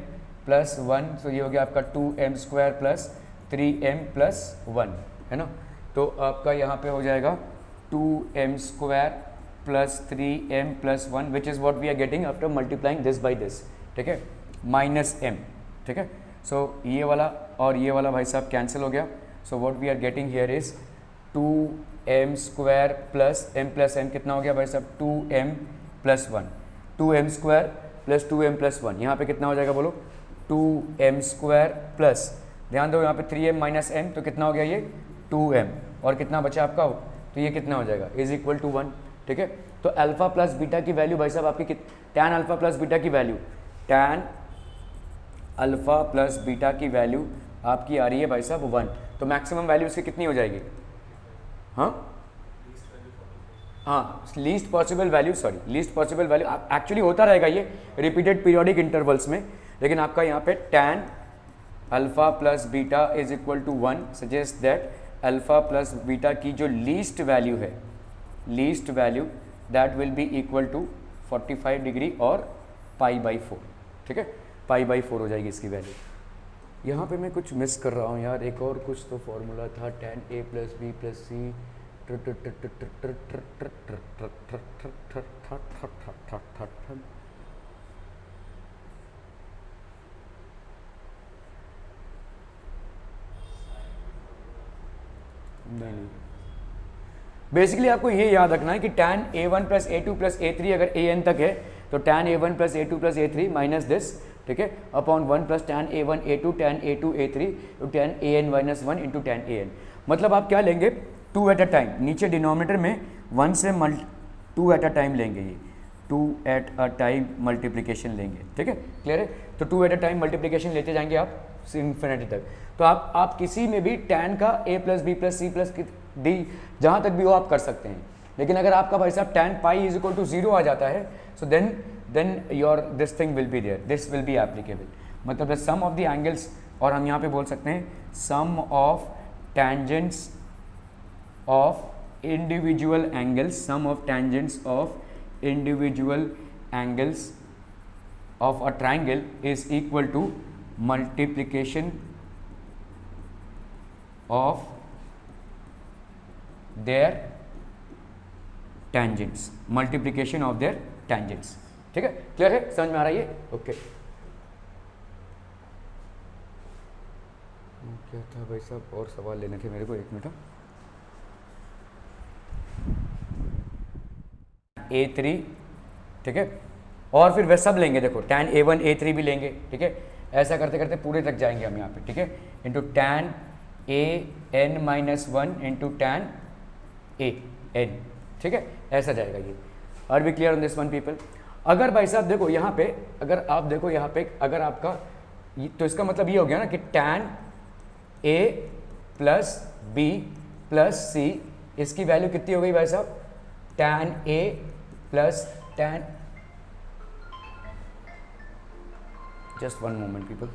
प्लस 1, तो ये हो गया आपका 2m square plus 3m plus 1, है ना। तो आपका यहाँ पे हो जाएगा 2m square plus 3m plus 1 which is what we are getting after multiplying this by this, ठीक है, माइनस m, ठीक है। सो ये वाला और ये वाला भाई साहब कैंसिल हो गया, so what we are getting here is 2m square plus m कितना हो गया भाई साहब? 2m plus 1, 2m square plus 2m plus 1, यहाँ पे कितना हो जाएगा बोलो? 2m स्क्वायर प्लस, ध्यान दो यहाँ पे 3m माइनस m, तो कितना हो गया ये? 2m, और कितना बचा आपका? तो ये कितना हो जाएगा? इज इक्वल टू 1, ठीक है। तो अल्फा प्लस बीटा की वैल्यू भाई साहब आपकी tan अल्फा प्लस बीटा की value, tan alpha plus beta की वैल्यू आपकी आ रही है भाई साहब 1, तो मैक्सिमम वैल्यू इसकी कितनी हो जाएगी? हाँ least possible value, sorry least possible value actually होता रहेगा ये रिपीटेड पीरियोडिक इंटरवल्स में, लेकिन आपका यहाँ पे tan alpha plus beta is equal to 1 suggest that alpha plus beta की जो लीस्ट वैल्यू है, least value that will be equal to 45 degree और π/4, ठीक है, π/4 हो जाएगी इसकी वैल्यू। यहाँ पे मैं कुछ मिस कर रहा हूँ यार, एक और कुछ तो फॉर्मूला था tan a plus B plus C, नहीं, बेसिकली आपको ये याद रखना है कि tan a1 plus a2 plus a3 अगर an तक है तो tan a1 plus a2 plus a3 minus this, ठीक है, upon 1 plus tan a1 a2 tan a2 a3 तो tan an minus 1 into tan an। मतलब आप क्या लेंगे? 2 एट अ टाइम, नीचे डिनोमिनेटर में 1 से 2 एट अ टाइम लेंगे, ये 2 एट अ टाइम मल्टीप्लिकेशन लेंगे, ठीक है, क्लियर है। तो 2 एट अ टाइम मल्टीप्लिकेशन लेते जाएंगे आप इन्फिनिटी तक, तो आप किसी में भी tan का a plus B plus C plus D जहाँ तक भी हो आप कर सकते हैं, लेकिन अगर आपका भाई साहब tan pi is equal to 0 आ जाता है, so then your this thing will be there, this will be applicable, मतलब the sum of the angles, और हम यहाँ पे बोल सकते हैं sum of tangents of individual angles, sum of tangents of individual angles of a triangle is equal to multiplication of their tangents, multiplication of their tangents, ठीक है, clear है, समझ में आ रहा है ये? ओके, क्या था भाई साहब, और सवाल लेने थे मेरे को, एक मिनट। a3 ठीक है, और फिर वे सब लेंगे, देखो tan a1 a3 भी लेंगे, ठीक है, ऐसा करते करते पूरे तक जाएंगे हम यहाँ पे, ठीक है, into tan a(n-1) into tan a(n), ठीक है, ऐसा जाएगा ये। Are we clear on this one people? अगर भाई साहब देखो यहाँ पे, अगर आप देखो यहाँ पे, अगर आपका तो इसका मतलब ये हो गया ना कि tan a plus b plus c, इसकी वैल्यू कितनी हो गई भाई साहब? tan a plus tan, just one moment people,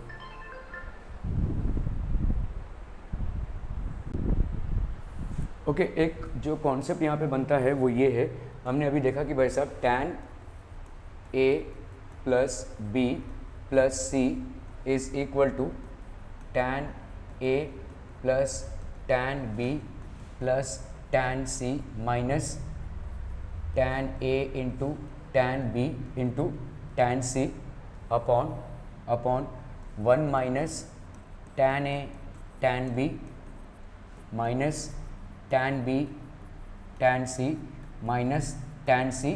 okay, एक जो कॉन्सेप्ट यहाँ पे बनता है वो ये है, हमने अभी देखा कि भाई साहब tan a plus b plus c is equal to tan a plus tan b plus tan c minus tan a into tan b into tan c upon 1 minus tan a tan b minus tan b tan c minus tan c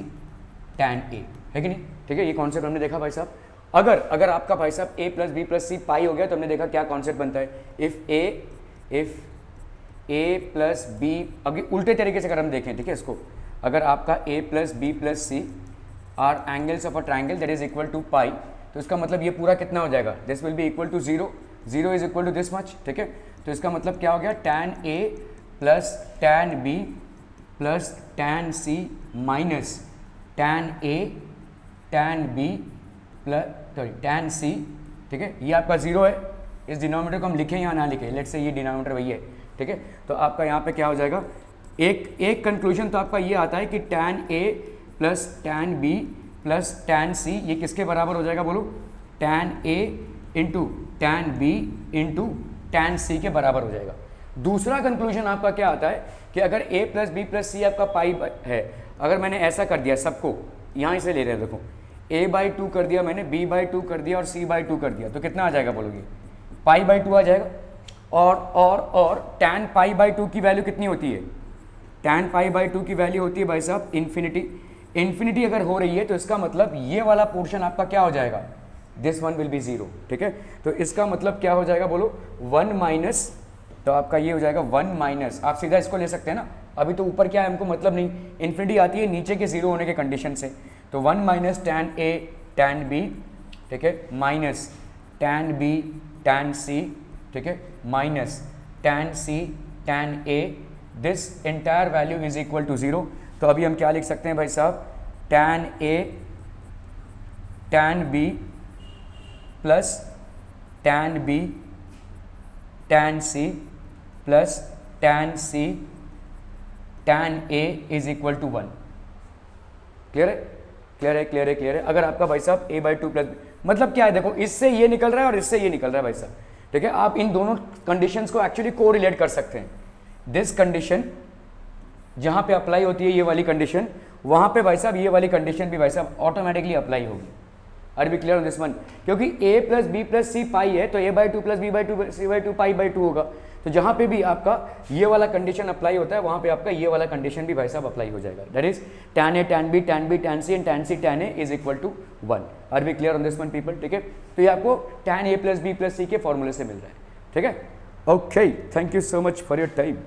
tan a, है कि नहीं? ठीक है, ये concept हमने देखा भाई साहब। अगर आपका भाई साहब a plus B plus C पाई हो गया तो हमने देखा क्या कॉन्सेप्ट बनता है, इफ a प्लस बी, अगर उल्टे तरीके से अगर हम देखें, ठीक है, इसको अगर आपका a plus B plus C are angles of a triangle that is equal to pi, तो इसका मतलब ये पूरा कितना हो जाएगा? This will be equal to 0, 0 is equal to this much, ठीक है, तो इसका मतलब क्या हो गया? tan a plus tan b plus tan c minus tan a tan b plus sorry tan c, ठीक है, ये आपका 0 है, इस डिनोमिनेटर को हम लिखें या ना लिखें, लेट्स से ये डिनोमिनेटर वही है, ठीक है, तो आपका यहाँ पे क्या हो जाएगा? एक कंक्लूजन तो आपका ये आता है कि tan a plus tan b plus tan c ये किसके बराबर हो जाएगा बोलो? tan a into tan b into tan c के बराबर हो जाएगा। दूसरा कंक्लूजन आपका क्या आता है कि अगर a प्लस बी प्लस सी आपका पाई है, अगर मैंने ऐसा कर दिया सबको, यहाँ से ले रहे हैं, देखो a/2 कर दिया मैंने, b/2 कर दिया और c/2 कर दिया, तो कितना आ जाएगा बोलोगे? पाई/2 आ जाएगा। और tan पाई/2 की वैल्यू कितनी होती है? tan पाई/2 की वैल्यू होती है भाई साहब इन्फिनिटी। इन्फिनिटी अगर हो रही है तो इसका मतलब ये वाला पोर्शन आपका क्या हो जाएगा? दिस वन विल बी 0, ठीक है, तो इसका मतलब क्या हो जाएगा बोलो? 1 माइनस, तो आपका ये हो जाएगा 1 माइनस, आप सीधा इसको ले सकते हैं ना, अभी तो ऊपर क्या है हमको मतलब नहीं, इन्फिनिटी आती है नीचे के 0 होने के कंडीशन से, तो 1 minus tan a tan b, ठीक है, minus tan b tan c, ठीक है, minus tan c tan a, this entire value is equal to 0। तो अभी हम क्या लिख सकते हैं भाई साहब? tan a tan b plus tan b tan c plus tan c tan a is equal to 1। Clear है? क्लियर है? क्लियर है? क्लियर है? अगर आपका भाई साहब a/2 प्लस, मतलब क्या है, देखो इससे ये निकल रहा है और इससे ये निकल रहा है भाई साहब, ठीक है, आप इन दोनों कंडीशंस को एक्चुअली को रिलेट कर सकते हैं। दिस कंडीशन जहां पे अप्लाई होती है ये वाली कंडीशन, वहां पे भाई साहब ये वाली कंडीशन भी भाई साहब ऑटोमेटिकली अप्लाई होगी। Are be clear on this one? क्योंकि a plus B plus C pi है तो a/2 प्लस b/2 c/2 पाई/2 होगा, तो जहां पे भी आपका ये वाला कंडीशन अप्लाई होता है वहां पे आपका ये वाला कंडीशन भी भाई साहब अप्लाई हो जाएगा, that is tan a tan b tan c and tan c tan a is equal to 1। Are be clear on this one people? ठीक है, तो ये आपको tan a plus b plus c के फॉर्मूले से मिल रहा है, ठीक है। Okay, thank you so much for your time.